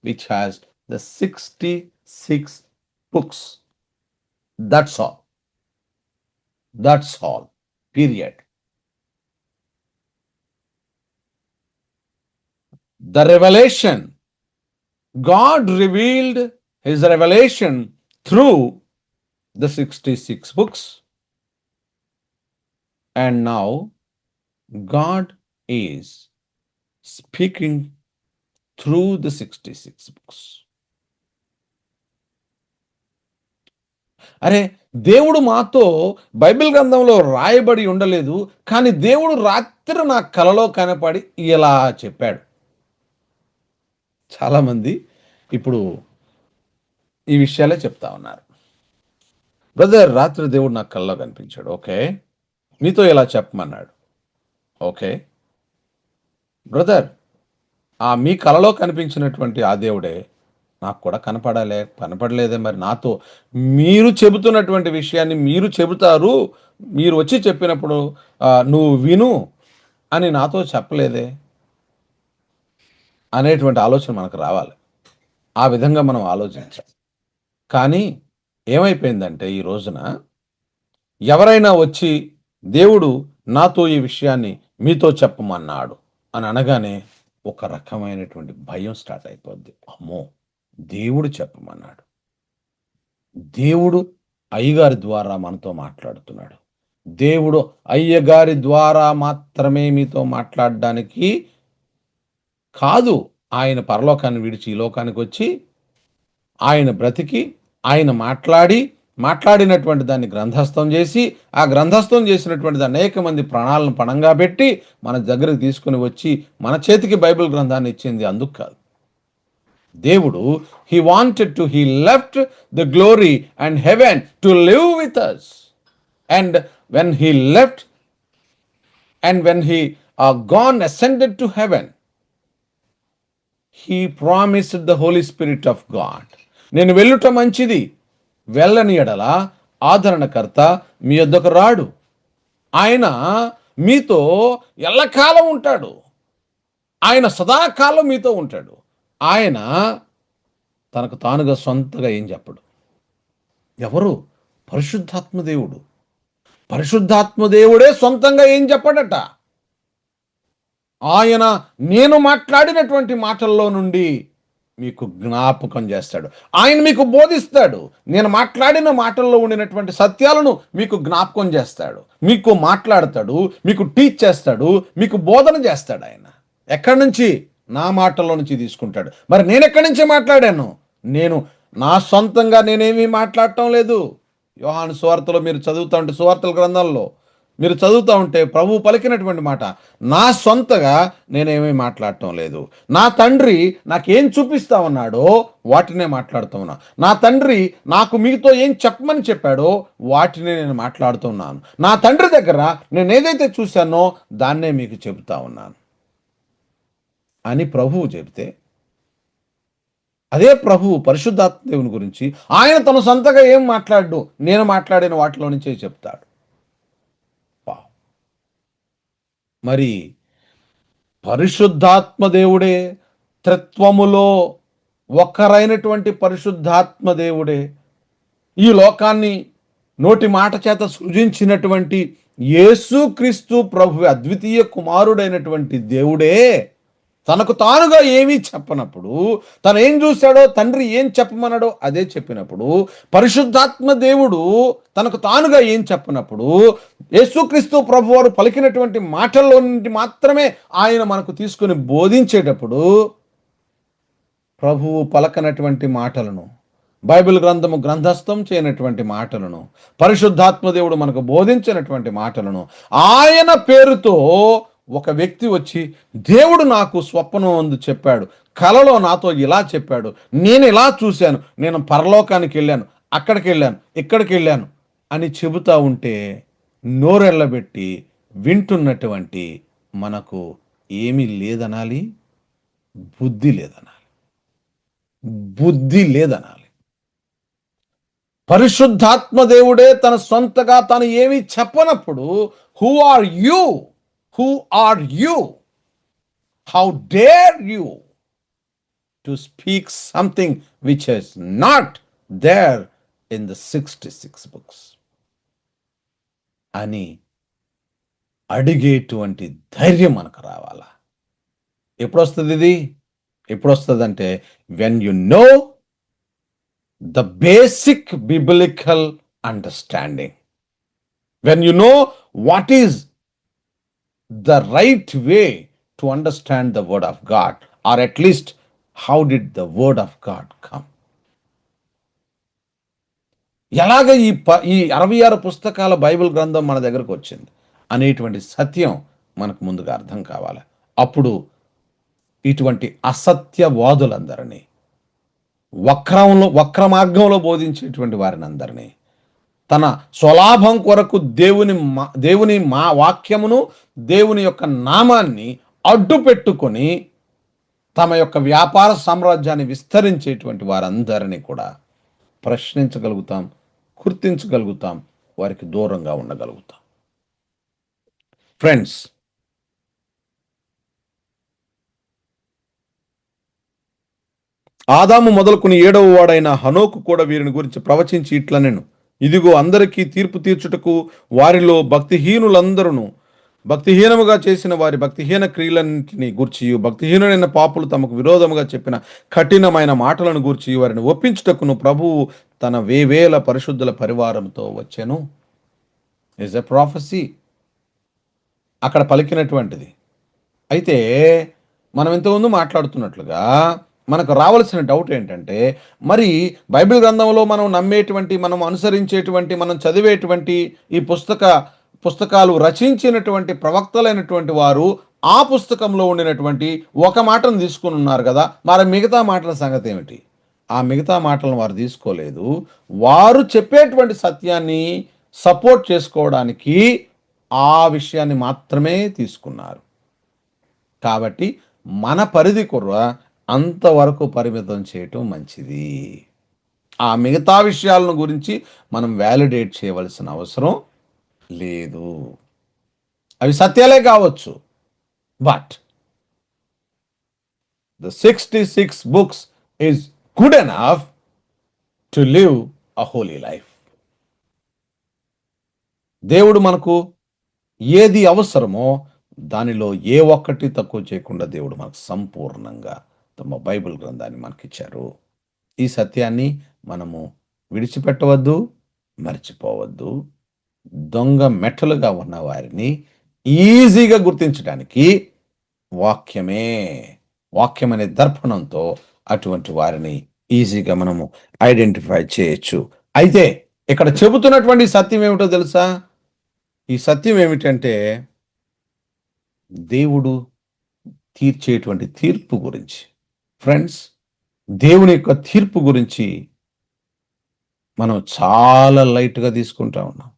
which has the 66 books. That's all. That's all. Period. The revelation, God revealed his revelation through the 66 books. And now God is speaking through the 66 books. అరే! దేవుడు మాతో Bible గ్రంథంలో రాయబడి ఉండలేదు. కానీ దేవుడు రాత్రి నా కలలో కనపడి ఇలా చెప్పాడు. చాలామంది ఇప్పుడు ఈ విషయాలే చెప్తా ఉన్నారు. బ్రదర్, రాత్రి దేవుడు నాకు కలలో కనిపించాడు. ఓకే. మీతో ఇలా చెప్పమన్నాడు. ఓకే. బ్రదర్, మీ కలలో కనిపించినటువంటి ఆ దేవుడే నాకు కూడా కనపడలేదే మరి నాతో. మీరు చెబుతున్నటువంటి విషయాన్ని మీరు చెబుతారు. మీరు వచ్చి చెప్పినప్పుడు నువ్వు విను అని నాతో చెప్పలేదే అనేటువంటి ఆలోచన మనకు రావాలి. ఆ విధంగా మనం ఆలోచించాలి. కానీ ఏమైపోయిందంటే ఈ రోజున ఎవరైనా వచ్చి దేవుడు నాతో ఈ విషయాన్ని మీతో చెప్పమన్నాడు అని అనగానే ఒక రకమైనటువంటి భయం స్టార్ట్ అయిపోద్ది. అమ్మో! దేవుడు చెప్పమన్నాడు. దేవుడు అయ్యగారి ద్వారా మనతో మాట్లాడుతున్నాడు. దేవుడు అయ్యగారి ద్వారా మాత్రమే మీతో మాట్లాడడానికి కాదు. ఆయన పరలోకాన్ని విడిచి ఈ లోకానికొచ్చి, ఆయన బ్రతికి, ఆయన మాట్లాడినటువంటి దాన్ని గ్రంథస్థం చేసి, ఆ గ్రంథస్థం చేసినటువంటిది అనేక మంది ప్రాణాలను పణంగా పెట్టి, మన దగ్గరికి తీసుకొని వచ్చి, మన చేతికి బైబిల్ గ్రంథాన్ని ఇచ్చింది అందుకు కాదు. దేవుడు he left the glory and heaven to live with us. And when he left and when he gone ascended to heaven, he promised the Holy Spirit of God. నేను వెళ్ళుట మంచిది, వెళ్ళని ఎడల ఆదరణకర్త మీ యొద్దకు రాడు. ఆయన మీతో ఎల్లకాలం ఉంటాడు. ఆయన సదాకాలం మీతో ఉంటాడు. ఆయన తనకు తానుగా సొంతగా ఏం చెప్పడు. ఎవరు? పరిశుద్ధాత్మ దేవుడు. పరిశుద్ధాత్మ దేవుడే సొంతంగా ఏం చెప్పడట. ఆయన నేను మాట్లాడినటువంటి మాటల్లో నుండి మీకు జ్ఞాపకం చేస్తాడు. ఆయన మీకు బోధిస్తాడు. నేను మాట్లాడిన మాటల్లో ఉండినటువంటి సత్యాలను మీకు జ్ఞాపకం చేస్తాడు. మీకు మాట్లాడతాడు, మీకు టీచ్ చేస్తాడు, మీకు బోధన చేస్తాడు ఆయన. ఎక్కడి నుంచి? నా మాటల్లో నుంచి తీసుకుంటాడు. మరి నేను ఎక్కడి నుంచి మాట్లాడాను? నేను నా సొంతంగా నేనేమీ మాట్లాడటం లేదు. యోహాను సువార్తలో మీరు చదువుతూ ఉంటే, సువార్తల గ్రంథాల్లో మీరు చదువుతూ ఉంటే ప్రభు పలికినటువంటి మాట, నా సొంతగా నేనేమీ మాట్లాడటం లేదు. నా తండ్రి నాకేం చూపిస్తా ఉన్నాడో వాటినే మాట్లాడుతూ ఉన్నా. నా తండ్రి నాకు మీతో ఏం చెప్పమని చెప్పాడో వాటినే నేను మాట్లాడుతున్నాను. నా తండ్రి దగ్గర నేను ఏదైతే చూశానో దాన్నే మీకు చెబుతా ఉన్నాను అని ప్రభువు చెబితే, అదే ప్రభువు పరిశుద్ధాత్మ దేవుని గురించి ఆయన తన సొంతగా ఏం మాట్లాడు, నేను మాట్లాడిన వాటిలో నుంచే చెప్తాడు. వావ్! మరి పరిశుద్ధాత్మ దేవుడే, త్రిత్వములో ఒక్కరైనటువంటి పరిశుద్ధాత్మ దేవుడే ఈ లోకాన్ని నోటి మాట చేత సృజించినటువంటి యేసుక్రీస్తు ప్రభువే, అద్వితీయ కుమారుడైనటువంటి దేవుడే తనకు తానుగా ఏమీ చెప్పనప్పుడు, తను ఏం చూశాడో, తండ్రి ఏం చెప్పమన్నాడో అదే చెప్పినప్పుడు, పరిశుద్ధాత్మ దేవుడు తనకు తానుగా ఏం చెప్పనప్పుడు, యేసుక్రీస్తు ప్రభువారు పలికినటువంటి మాటల్లో నుండి మాత్రమే ఆయన మనకు తీసుకుని బోధించేటప్పుడు, ప్రభువు పలకనటువంటి మాటలను, బైబిల్ గ్రంథము గ్రంథస్థం చేయనటువంటి మాటలను, పరిశుద్ధాత్మ దేవుడు మనకు బోధించినటువంటి మాటలను, ఆయన పేరుతో ఒక వ్యక్తి వచ్చి దేవుడు నాకు స్వప్నం అందు చెప్పాడు, కలలో నాతో ఇలా చెప్పాడు, నేను ఇలా చూశాను, నేను పరలోకానికి వెళ్ళాను, అక్కడికి వెళ్ళాను, ఇక్కడికి వెళ్ళాను అని చెబుతా ఉంటే నోరెళ్ళబెట్టి వింటున్నటువంటి మనకు ఏమీ లేదనాలి, బుద్ధి లేదనాలి, బుద్ధి లేదనాలి. పరిశుద్ధాత్మ దేవుడే తన సొంతగా తను ఏమీ చెప్పనప్పుడు, who are you, who are you, how dare you to speak something which is not there in the 66 books అని అడిగేటువంటి ధైర్యం మనకు రావాలా. ఎప్పుడు వస్తుంది ఇది? ఎప్పుడు వస్తుందంటే, when you know the basic biblical understanding, when you know what is the right way to understand the word of God, or at least how did the word of God come. ఎలాగ ఈ 66 పుస్తకాల Bible గ్రంథం మన దగ్గరకు వచ్చింది అనేటువంటి సత్యం మనకు ముందుగా అర్థం కావాలి. అప్పుడు ఇటువంటి అసత్యవాదులందరినీ, వక్ర మార్గంలో బోధించేటువంటి వారిని అందరినీ, తన స్వలాభం కొరకు దేవుని వాక్యమును, దేవుని యొక్క నామాన్ని అడ్డు పెట్టుకొని తమ యొక్క వ్యాపార సామ్రాజ్యాన్ని విస్తరించేటువంటి వారందరినీ కూడా ప్రశ్నించగలుగుతాం, గుర్తించగలుగుతాం, వారికి దూరంగా ఉండగలుగుతాం. ఫ్రెండ్స్, ఆదాము మొదలుకొని 7వ వాడైన హనోకు కూడా వీరిని గురించి ప్రవచించి ఇట్లనెను, ఇదిగో అందరికీ తీర్పు తీర్చుటకు వారిలో భక్తిహీనముగా చేసిన వారి భక్తిహీన క్రియలన్నింటినీ గూర్చియు, భక్తిహీనులైన పాపులు తమకు విరోధముగా చెప్పిన కఠినమైన మాటలను గూర్చి వారిని ఒప్పించుటకును ప్రభువు తన వేవేల పరిశుద్ధుల పరివారంతో వచ్చెను. ఇస్ ఎ ప్రాఫెసీ అక్కడ పలికినటువంటిది. అయితే మనం ఇంతకుముందు మాట్లాడుతున్నట్లుగా మనకు రావాల్సిన డౌట్ ఏంటంటే, మరి బైబిల్ గ్రంథంలో మనం నమ్మేటువంటి, మనం అనుసరించేటువంటి, మనం చదివేటువంటి ఈ పుస్తకాలు రచించినటువంటి ప్రవక్తలైనటువంటి వారు ఆ పుస్తకంలో ఉండినటువంటి ఒక మాటను తీసుకుని ఉన్నారు కదా, మరి మిగతా మాటల సంగతి ఏమిటి? ఆ మిగతా మాటలను వారు తీసుకోలేదు. వారు చెప్పేటువంటి సత్యాన్ని సపోర్ట్ చేసుకోవడానికి ఆ విషయాన్ని మాత్రమే తీసుకున్నారు. కాబట్టి మన పరిధి కూడా అంతవరకు పరిమితం చేయటం మంచిది. ఆ మిగతా విషయాలను గురించి మనం వ్యాలిడేట్ చేయవలసిన అవసరం లేదు. అవి సత్యాలే కావచ్చు, but the 66 books is good enough to live a holy life. దేవుడు మనకు ఏది అవసరమో దానిలో ఏ ఒక్కటి తక్కువ చేయకుండా దేవుడు మనకు సంపూర్ణంగా తమ బైబిల్ గ్రంథాన్ని మనకిచ్చారు. ఈ సత్యాన్ని మనము విడిచిపెట్టవద్దు, మర్చిపోవద్దు. దొంగ మెట్టలుగా ఉన్న వారిని ఈజీగా గుర్తించడానికి వాక్యం అనే దర్పణంతో అటువంటి వారిని ఈజీగా మనము ఐడెంటిఫై చేయొచ్చు. అయితే ఇక్కడ చెబుతున్నటువంటి సత్యం ఏమిటో తెలుసా? ఈ సత్యం ఏమిటంటే, దేవుడు తీర్చేటువంటి తీర్పు గురించి. ఫ్రెండ్స్, దేవుని యొక్క తీర్పు గురించి మనం చాలా లైట్గా తీసుకుంటా ఉన్నాం.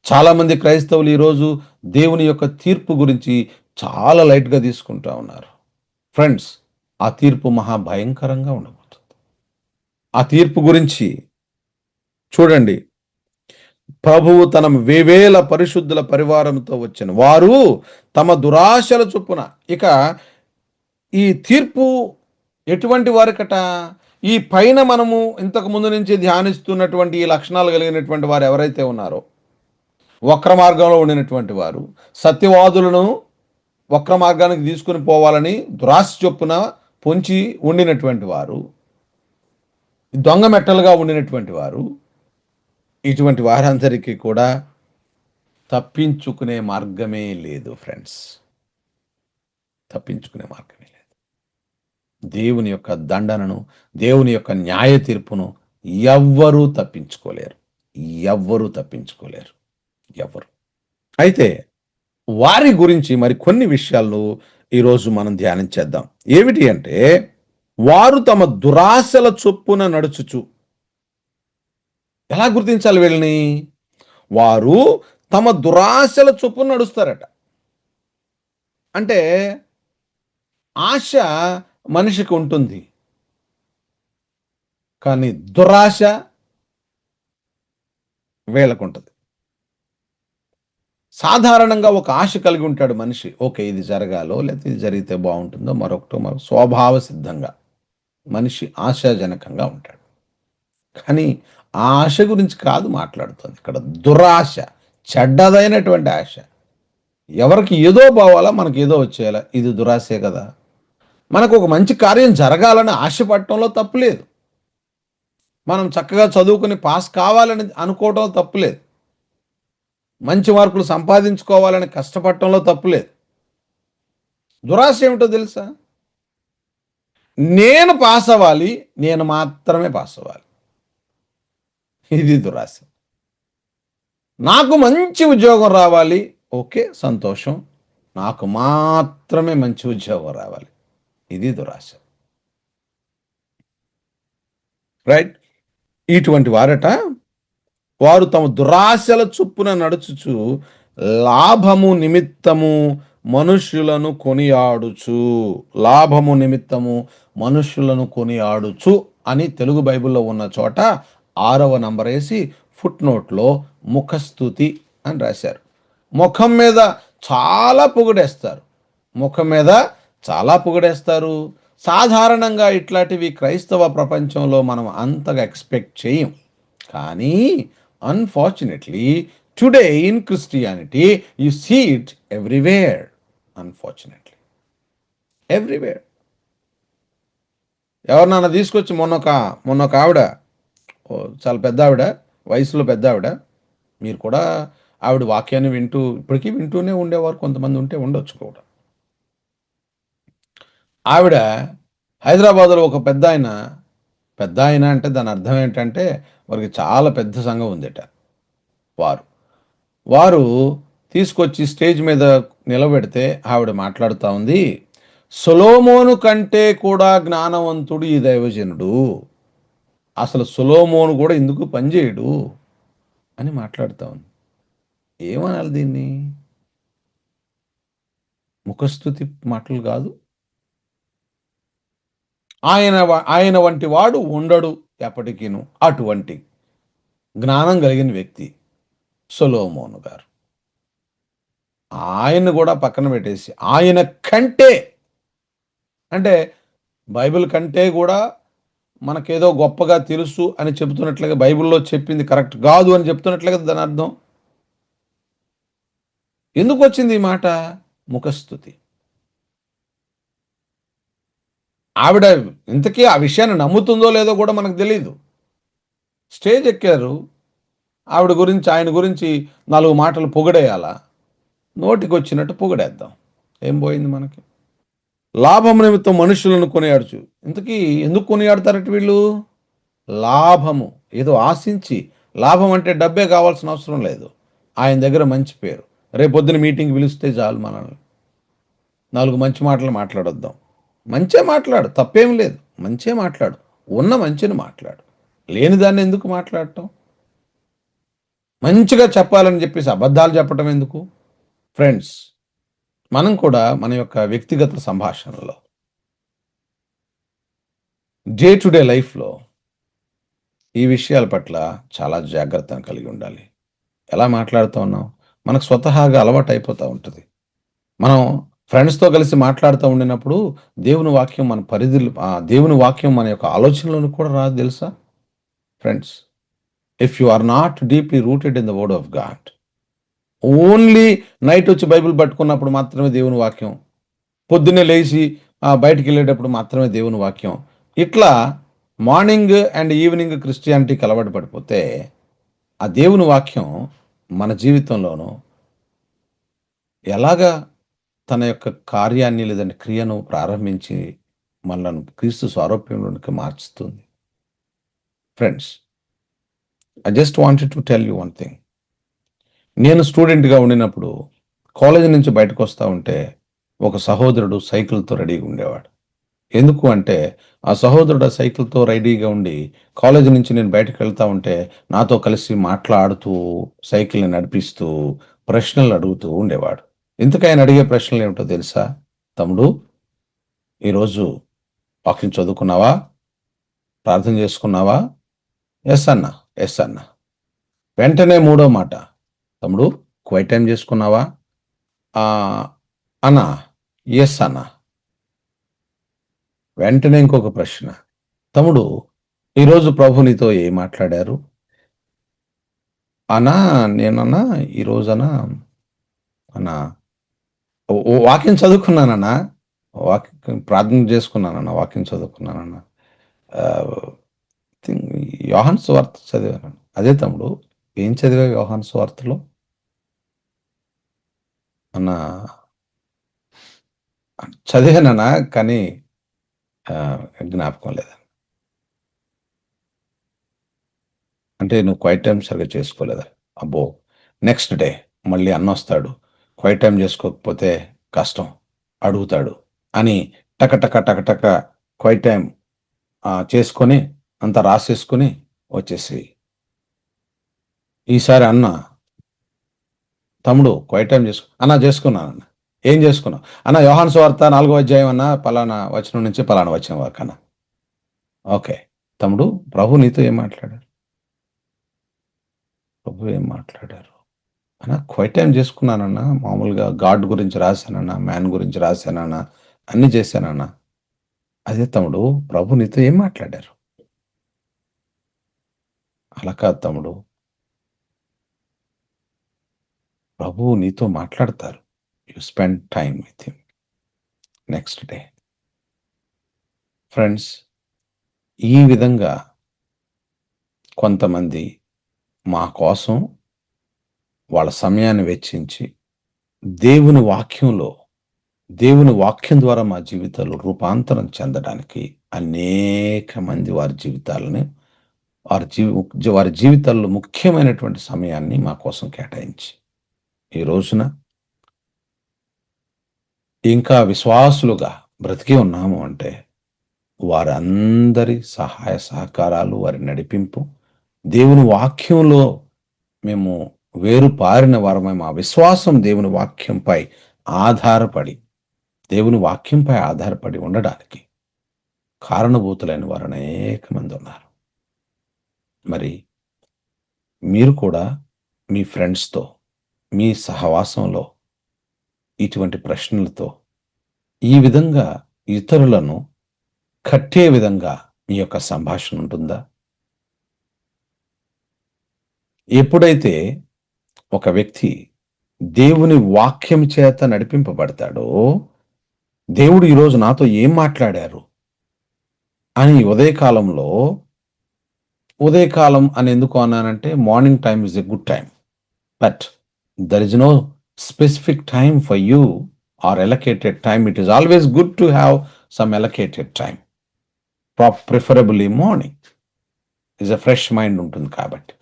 చాలామంది క్రైస్తవులు ఈరోజు దేవుని యొక్క తీర్పు గురించి చాలా లైట్గా తీసుకుంటా ఉన్నారు. ఫ్రెండ్స్, ఆ తీర్పు మహాభయంకరంగా ఉండదు. ఆ తీర్పు గురించి చూడండి. ప్రభువు తన వేవేల పరిశుద్ధుల పరివారంతో వచ్చిన వారు తమ దురాశల చొప్పున. ఇక ఈ తీర్పు ఎటువంటి వారికట? ఈ పైన మనము ఇంతకు ముందు నుంచి ధ్యానిస్తున్నటువంటి ఈ లక్షణాలు కలిగినటువంటి వారు ఎవరైతే ఉన్నారో, వక్ర మార్గంలో ఉండినటువంటి వారు, సత్యవాదులను వక్ర మార్గానికి తీసుకుని పోవాలని దురాశ చొప్పున పొంచి ఉండినటువంటి వారు, దొంగ మెట్టలుగా ఉండినటువంటి వారు, ఇటువంటి వారందరికీ కూడా తప్పించుకునే మార్గమే లేదు ఫ్రెండ్స్. తప్పించుకునే మార్గమే లేదు. దేవుని యొక్క దండనను, దేవుని యొక్క న్యాయ తీర్పును ఎవ్వరూ తప్పించుకోలేరు. ఎవ్వరూ తప్పించుకోలేరు. ఎవ్వరు. అయితే వారి గురించి మరి కొన్ని విషయాలను ఈరోజు మనం ధ్యానం చేద్దాం. ఏమిటి అంటే, వారు తమ దురాశల చొప్పున నడుచుచు. ఎలా గుర్తించాలి వీళ్ళని? వారు తమ దురాశల చొప్పున నడుస్తారట. అంటే ఆశ మనిషికి ఉంటుంది, కానీ దురాశ వీళ్ళకుంటుంది. సాధారణంగా ఒక ఆశ కలిగి ఉంటాడు మనిషి. ఓకే, ఇది జరగాలో, లేకపోతే ఇది జరిగితే బాగుంటుందో, మరొకటో స్వభావ సిద్ధంగా మనిషి ఆశాజనకంగా ఉంటాడు. కానీ ఆ ఆశ గురించి కాదు మాట్లాడుతుంది ఇక్కడ. దురాశ, చెడ్డదైనటువంటి ఆశ. ఎవరికి ఏదో పోవాలా, మనకి ఏదో వచ్చేయాలా, ఇది దురాశే కదా. మనకు ఒక మంచి కార్యం జరగాలని ఆశపడటంలో తప్పులేదు. మనం చక్కగా చదువుకుని పాస్ కావాలని అనుకోవటం తప్పులేదు. మంచి మార్కులు సంపాదించుకోవాలని కష్టపడటంలో తప్పులేదు. దురాశ ఏమిటో తెలుసా? నేను పాస్ అవ్వాలి, నేను మాత్రమే పాస్ అవ్వాలి. ఇది దురాశ. నాకు మంచి ఉద్యోగం రావాలి, ఓకే సంతోషం, నాకు మాత్రమే మంచి ఉద్యోగం రావాలి. ఇది దురాశ. రైట్? ఇటువంటి వారట, వారు తమ దురాశల చొప్పున నడుచుచు లాభము నిమిత్తము మనుష్యులను కొనియాడుచు. లాభము నిమిత్తము మనుష్యులను కొనియాడుచు అని తెలుగు బైబిల్లో ఉన్న చోట 6వ నంబర్ వేసి ఫుట్ నోట్లో ముఖస్తుతి అని రాశారు. ముఖం మీద చాలా పొగిడేస్తారు. ముఖం మీద చాలా పొగిడేస్తారు. సాధారణంగా ఇట్లాంటివి క్రైస్తవ ప్రపంచంలో మనం అంతగా ఎక్స్పెక్ట్ చేయం. కానీ unfortunately today in Christianity you see it everywhere. Unfortunately everywhere. ఎవరినన్నా తీసుకొచ్చి మొన్న ఒక ఆవిడ, చాలా పెద్ద ఆవిడ, వయసులో పెద్ద ఆవిడ, మీరు కూడా ఆవిడ వాక్యాన్ని ఇప్పటికీ వింటూనే ఉండేవారు, కొంతమంది ఉంటే ఉండొచ్చు కూడా. ఆవిడ హైదరాబాదులో ఒక పెద్ద ఆయన అంటే దాని అర్థం ఏంటంటే వారికి చాలా పెద్ద సంఘం ఉందట. వారు తీసుకొచ్చి స్టేజ్ మీద నిలబెడితే ఆవిడ మాట్లాడుతూ ఉంది, సొలొమోను కంటే కూడా జ్ఞానవంతుడు ఈ దైవజనుడు, అసలు సొలొమోను కూడా ఎందుకు పనిచేయడు అని మాట్లాడుతూ ఉంది. ఏమనాలి దీన్ని? ముఖస్తుతి మాటలు కాదు. ఆయన వంటి వాడు ఉండడు ఎప్పటికీను. అటువంటి జ్ఞానం కలిగిన వ్యక్తి సొలొమోను గారు. ఆయన్ని కూడా పక్కన పెట్టేసి ఆయన కంటే, అంటే బైబిల్ కంటే కూడా మనకేదో గొప్పగా తెలుసు అని చెబుతున్నట్లుగా, బైబిల్లో చెప్పింది కరెక్ట్ కాదు అని చెప్తున్నట్లుగా దాని అర్థం. ఎందుకు వచ్చింది ఈ మాట? ముఖస్తుతి. ఆవిడ ఇంతకీ ఆ విషయాన్ని నమ్ముతుందో లేదో కూడా మనకు తెలియదు. స్టేజ్ ఎక్కారు, ఆవిడ గురించి, ఆయన గురించి 4 మాటలు పొగిడేయాలా? నోటికి వచ్చినట్టు పొగిడేద్దాం. ఏం పోయింది మనకి? లాభం నిమిత్తం మనుషులను కొనియాడుచు. ఇంతకీ ఎందుకు కొనియాడతారట వీళ్ళు? లాభము, ఏదో ఆశించి. లాభం అంటే డబ్బే కావాల్సిన అవసరం లేదు. ఆయన దగ్గర మంచి పేరు, రేపొద్దున మీటింగ్ పిలిస్తే చాలు, మనల్ని 4 మంచి మాటలు మాట్లాడొద్దాం. మంచే మాట్లాడు, తప్పేం లేదు, మంచే మాట్లాడు, ఉన్న మంచిని మాట్లాడు, లేని దాన్ని ఎందుకు మాట్లాడటం? మంచిగా చెప్పాలని చెప్పేసి అబద్ధాలు చెప్పటం ఎందుకు? ఫ్రెండ్స్, మనం కూడా మన యొక్క వ్యక్తిగత సంభాషణలో, డే టు డే లైఫ్లో ఈ విషయాల పట్ల చాలా జాగ్రత్తను కలిగి ఉండాలి. ఎలా మాట్లాడుతూ ఉన్నాం? మనకు స్వతహాగా అలవాటయిపోతా ఉంటది. మనం ఫ్రెండ్స్‌తో కలిసి మాట్లాడుతూ ఉండినప్పుడు దేవుని వాక్యం మన యొక్క ఆలోచనలోనికి కూడా రాదు తెలుసా? Friends, if you are not deeply rooted in the word of God, only night వచ్చి బైబిల్ పట్టుకున్నప్పుడు మాత్రమే దేవుని వాక్యం. పొద్దున్నే లేచి బయటికెళ్ళేటప్పుడు మాత్రమే దేవుని వాక్యం. ఇట్లా మార్నింగ్ అండ్ ఈవినింగ్ క్రిస్టియానిటీకి అలవాటు పడిపోతే, ఆ దేవుని వాక్యం మన జీవితంలోను ఎలాగా తన యొక్క కార్యాన్ని లేదంటే క్రియను ప్రారంభించి మనలను క్రీస్తు స్వారూప్యంలోనికి మార్చుతుంది. Friends, I just wanted to tell you one thing. నేను స్టూడెంట్‌గా ఉండినప్పుడు కాలేజీ నుంచి బయటకొస్తా ఉంటే, ఒక సహోదరుడు సైకిల్‌తో రెడీగా ఉండేవాడు. ఎందుకు అంటే, ఆ సహోదరుడు ఆ సైకిల్‌తో రెడీగా ఉండి, కాలేజీ నుంచి నేను బయటకెళ్తా ఉంటే, నాతో కలిసి మాట్లాడుతూ, సైకిల్‌ని నడిపిస్తూ, ప్రశ్నలు అడుగుతూ ఉండేవాడు. ఇంతకీ ఆయన అడిగే ప్రశ్నలేమిటో తెలుసా? "తమ్ముడు, ఈరోజు వాక్యం చదువుకున్నావా? ప్రార్థన చేసుకున్నావా?" "యెస్ అన్నా. యెస్ అన్నా." వెంటనే మూడో మాట, "తమ్ముడు, క్వైట్ టైమ్ చేసుకున్నావా?" అన్నా. "యెస్ అన్నా." వెంటనే ఇంకొక ప్రశ్న, "తమ్ముడు, ఈరోజు ప్రభు నీతో ఏం మాట్లాడారు?" అన్నా, నేనన్నా ఈరోజనా అన్నా ఓ ఓ వాక్యం చదువుకున్నానన్నా. ప్రార్థన చేసుకున్నానన్నా. వాక్యం చదువుకున్నానన్నా. ఆహ్, థింక్ యోహాను సువార్త చదివానన్నా. అదే తమ్ముడు, ఏం చదివావు యోహాను సువార్తలో? అన్నా చదివానన్నా, కానీ జ్ఞాపకం లేదు. అంటే నువ్వు క్వైట్ టైమ్ సరిగ్గా చేసుకోలేదా? అబ్బో! నెక్స్ట్ డే మళ్ళీ అన్నొస్తాడు. క్వైట్ టైమ్ చేసుకోకపోతే కష్టం. అడుగుతాడు అని టక టక టక టక క్వైట్ టైమ్ చేసుకొని అంతా రాసేసుకొని వచ్చేసేయి. ఈసారి అన్న, "తమ్ముడు క్వైట్ టైమ్ చేసుకో." "అన్న చేసుకున్నానన్న." "ఏం చేసుకున్నావు?" "అన్న యోహాను సువార్త 4వ అధ్యాయం అన్న పలానా వచనం నుంచి పలానా వచనం వరకు అన్న." "ఓకే. తమ్ముడు, ప్రభు నీతో ఏం మాట్లాడారు?" "ప్రభు ఏం మాట్లాడారు?" అన్న క్వైట్ టైమ్ చేసుకున్నానన్న. మామూలుగా గాడ్ గురించి రాశానన్న, మ్యాన్ గురించి రాశానన్న, అన్నీ చేశానన్న. అదే తమ్ముడు, ప్రభు నీతో ఏం మాట్లాడారు? అలా కాదు తమ్ముడు. ప్రభువు నీతో మాట్లాడతారు. You spend time with him next day. Friends, ఈ విధంగా కొంతమంది మా కోసం వాళ్ళ సమయాన్ని వెచ్చించి, దేవుని వాక్యంలో దేవుని వాక్యం ద్వారా మా జీవితాలు రూపాంతరం చెందడానికి అనేక మంది వారి జీవితాలని వారి జీవితాల్లో ముఖ్యమైనటువంటి సమయాన్ని మా కోసం కేటాయించి, ఈ రోజున ఇంకా విశ్వాసులుగా బ్రతికి ఉన్నాము అంటే, వారందరి సహాయ సహకారాలు, వారి నడిపింపు, దేవుని వాక్యంలో మేము వేరుపారిన వారమై మా విశ్వాసం ఆధారపడి దేవుని వాక్యంపై ఆధారపడి ఉండడానికి కారణభూతులైన వారు అనేక మంది ఉన్నారు. మరి మీరు కూడా మీ ఫ్రెండ్స్‌తో, మీ సహవాసంలో ఇటువంటి ప్రశ్నలతో ఈ విధంగా ఇతరులను కట్టే విధంగా మీ యొక్క సంభాషణ ఉంటుందా? ఎప్పుడైతే ఒక వ్యక్తి దేవుని వాక్యం చేత నడిపింపబడతాడో, దేవుడు ఈరోజు నాతో ఏం మాట్లాడారు అని ఉదయకాలం అని ఎందుకు అన్నానంటే, morning time is a good time. But there is no specific time for you are allocated time. It is always good to have some allocated time. Preferably morning. Is a fresh mind ఉంటుంది కాబట్టి.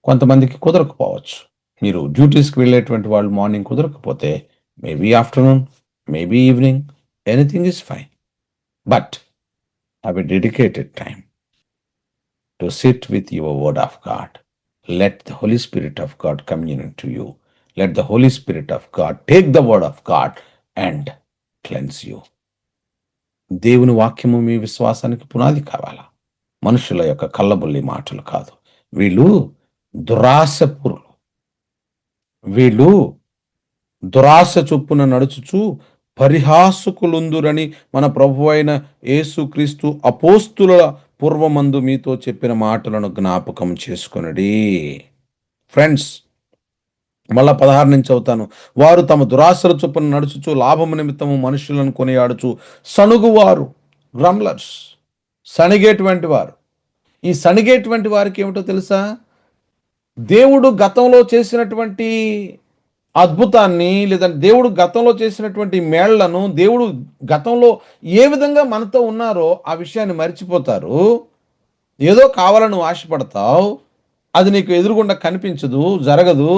కొంతమందికి కుదరకపోవచ్చు. మీరు డ్యూటీస్‌కి వెళ్ళేటువంటి వాళ్ళు morning కుదరకపోతే, maybe afternoon, maybe evening, anything is fine. But have a dedicated time to sit with your word of God. Let the Holy Spirit of God commune into you. Let the Holy Spirit of God take the word of God and cleanse you. దేవుని వాక్యము మీ విశ్వాసానికి పునాది కావాలా? మనుషుల యొక్క కళ్ళబుల్లి మాటలు కాదు. వీళ్ళు దురాశపురులు. వీళ్ళు దురాశ చొప్పున నడుచుచు పరిహాసకులుందురని మన ప్రభువైన యేసుక్రీస్తు అపోస్తుల పూర్వమందు మీతో చెప్పిన మాటలను జ్ఞాపకం చేసుకొనుడి. ఫ్రెండ్స్, మళ్ళా 16 నుంచి చదువుతాను. వారు తమ దురాశల చొప్పున నడుచుచు లాభము నిమిత్తము మనుషులను కొనియాడుచు సణుగువారు, గ్రమ్లర్స్, సణిగేటువంటి వారు. ఈ సణిగేటువంటి వారికి ఏమిటో తెలుసా? దేవుడు గతంలో చేసినటువంటి అద్భుతాన్ని, లేదంటే దేవుడు గతంలో చేసినటువంటి మేళ్లను, దేవుడు గతంలో ఏ విధంగా మనతో ఉన్నారో ఆ విషయాన్ని మర్చిపోతారు. ఏదో కావాలని నువ్వు ఆశపడతావు, అది నీకు ఎదురుగుండా కనిపించదు, జరగదు,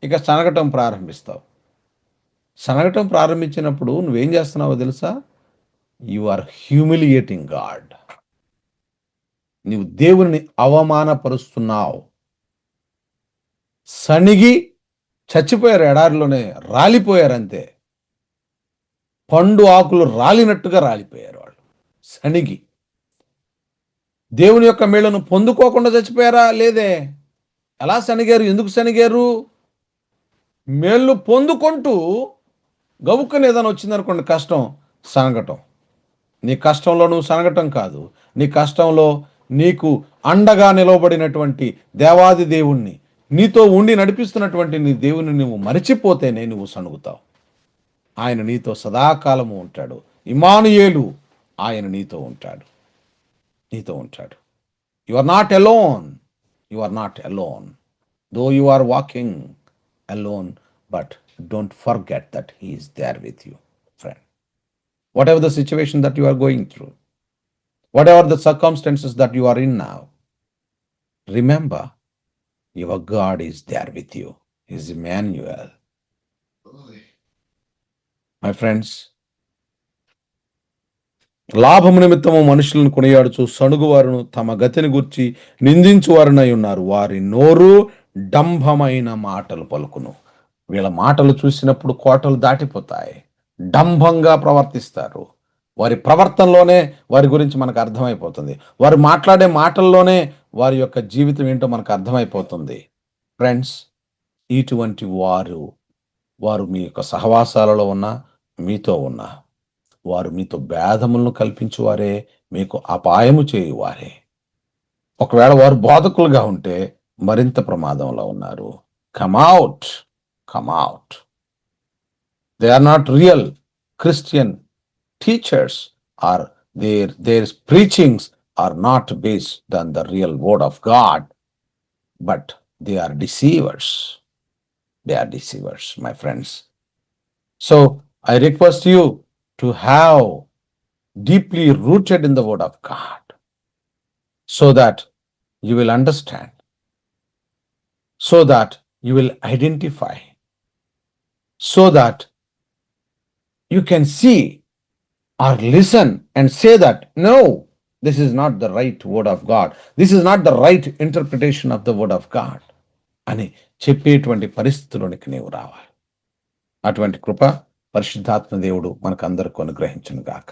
ఇక సనగటం ప్రారంభిస్తావు. సనగటం ప్రారంభించినప్పుడు నువ్వేం చేస్తున్నావో తెలుసా? You are humiliating God. నీవు దేవుని అవమానపరుస్తున్నావు. సణిగి చచ్చిపోయారు, ఎడారిలోనే రాలిపోయారు అంతే. పండు ఆకులు రాలినట్టుగా రాలిపోయారు వాళ్ళు సణిగి. దేవుని యొక్క మేళ్లను పొందుకోకుండా చచ్చిపోయారా? లేదే. ఎలా సణిగారు? ఎందుకు సణిగారు? మేళ్ళు పొందుకుంటూ గవుక్కని ఏదైనా వచ్చిందనుకోండి కష్టం, సనగటం. నీ కష్టంలో నువ్వు సనగటం కాదు, నీ కష్టంలో నీకు అండగా నిలవబడినటువంటి దేవాది దేవుణ్ణి, నీతో ఉండి నడిపిస్తున్నటువంటి నీ దేవుని నువ్వు మరిచిపోతేనే నువ్వు సణుగుతావు. ఆయన నీతో సదాకాలము ఉంటాడు. ఇమ్మానుయేలు, ఆయన నీతో ఉంటాడు, నీతో ఉంటాడు. You are not alone. You are not alone. Though you are walking alone, but don't forget that he is there with you, friend. Whatever the situation that you are going through, whatever the circumstances that you are in now, remember your God is there with you. He is Emmanuel. My friends, లాభము నిమిత్తము మనుషులను కొనియాడుచు సణుగువారును తమ గతిని గూర్చి నిందించువారునై ఉన్నారు. వారి నోరు డంభమైన మాటలు పలుకును. వీళ్ళ మాటలు చూసినప్పుడు కోటలు దాటిపోతాయి. డంభంగా ప్రవర్తిస్తారు. వారి ప్రవర్తనలోనే వారి గురించి మనకు అర్థమైపోతుంది. వారు మాట్లాడే మాటల్లోనే వారి యొక్క జీవితం ఏంటో మనకు అర్థమైపోతుంది. ఫ్రెండ్స్, ఇటువంటి వారు మీ యొక్క సహవాసాలలో ఉన్నా, మీతో ఉన్నా, వారు మీతో భేదములను కల్పించువారే, మీకు అపాయము చేయువారే. ఒకవేళ వారు బోధకులుగా ఉంటే మరింత ప్రమాదంలో ఉన్నారు. Come out, come out. They are not real Christian teachers, are their preachings are not based on the real word of God, but they are deceivers. They are deceivers, my friends. So I request you to have deeply rooted in the word of God, so that you will understand, so that you will identify, so that you can see or listen and say that, no, this is not the right word of God. This is not the right interpretation of the word of God. అని చెప్పేటువంటి పరిస్థితుల్లోనికి నీవు రావాలి. అటువంటి కృప పరిశుద్ధాత్మ దేవుడు మనకు అందరికీ అనుగ్రహించును గాక.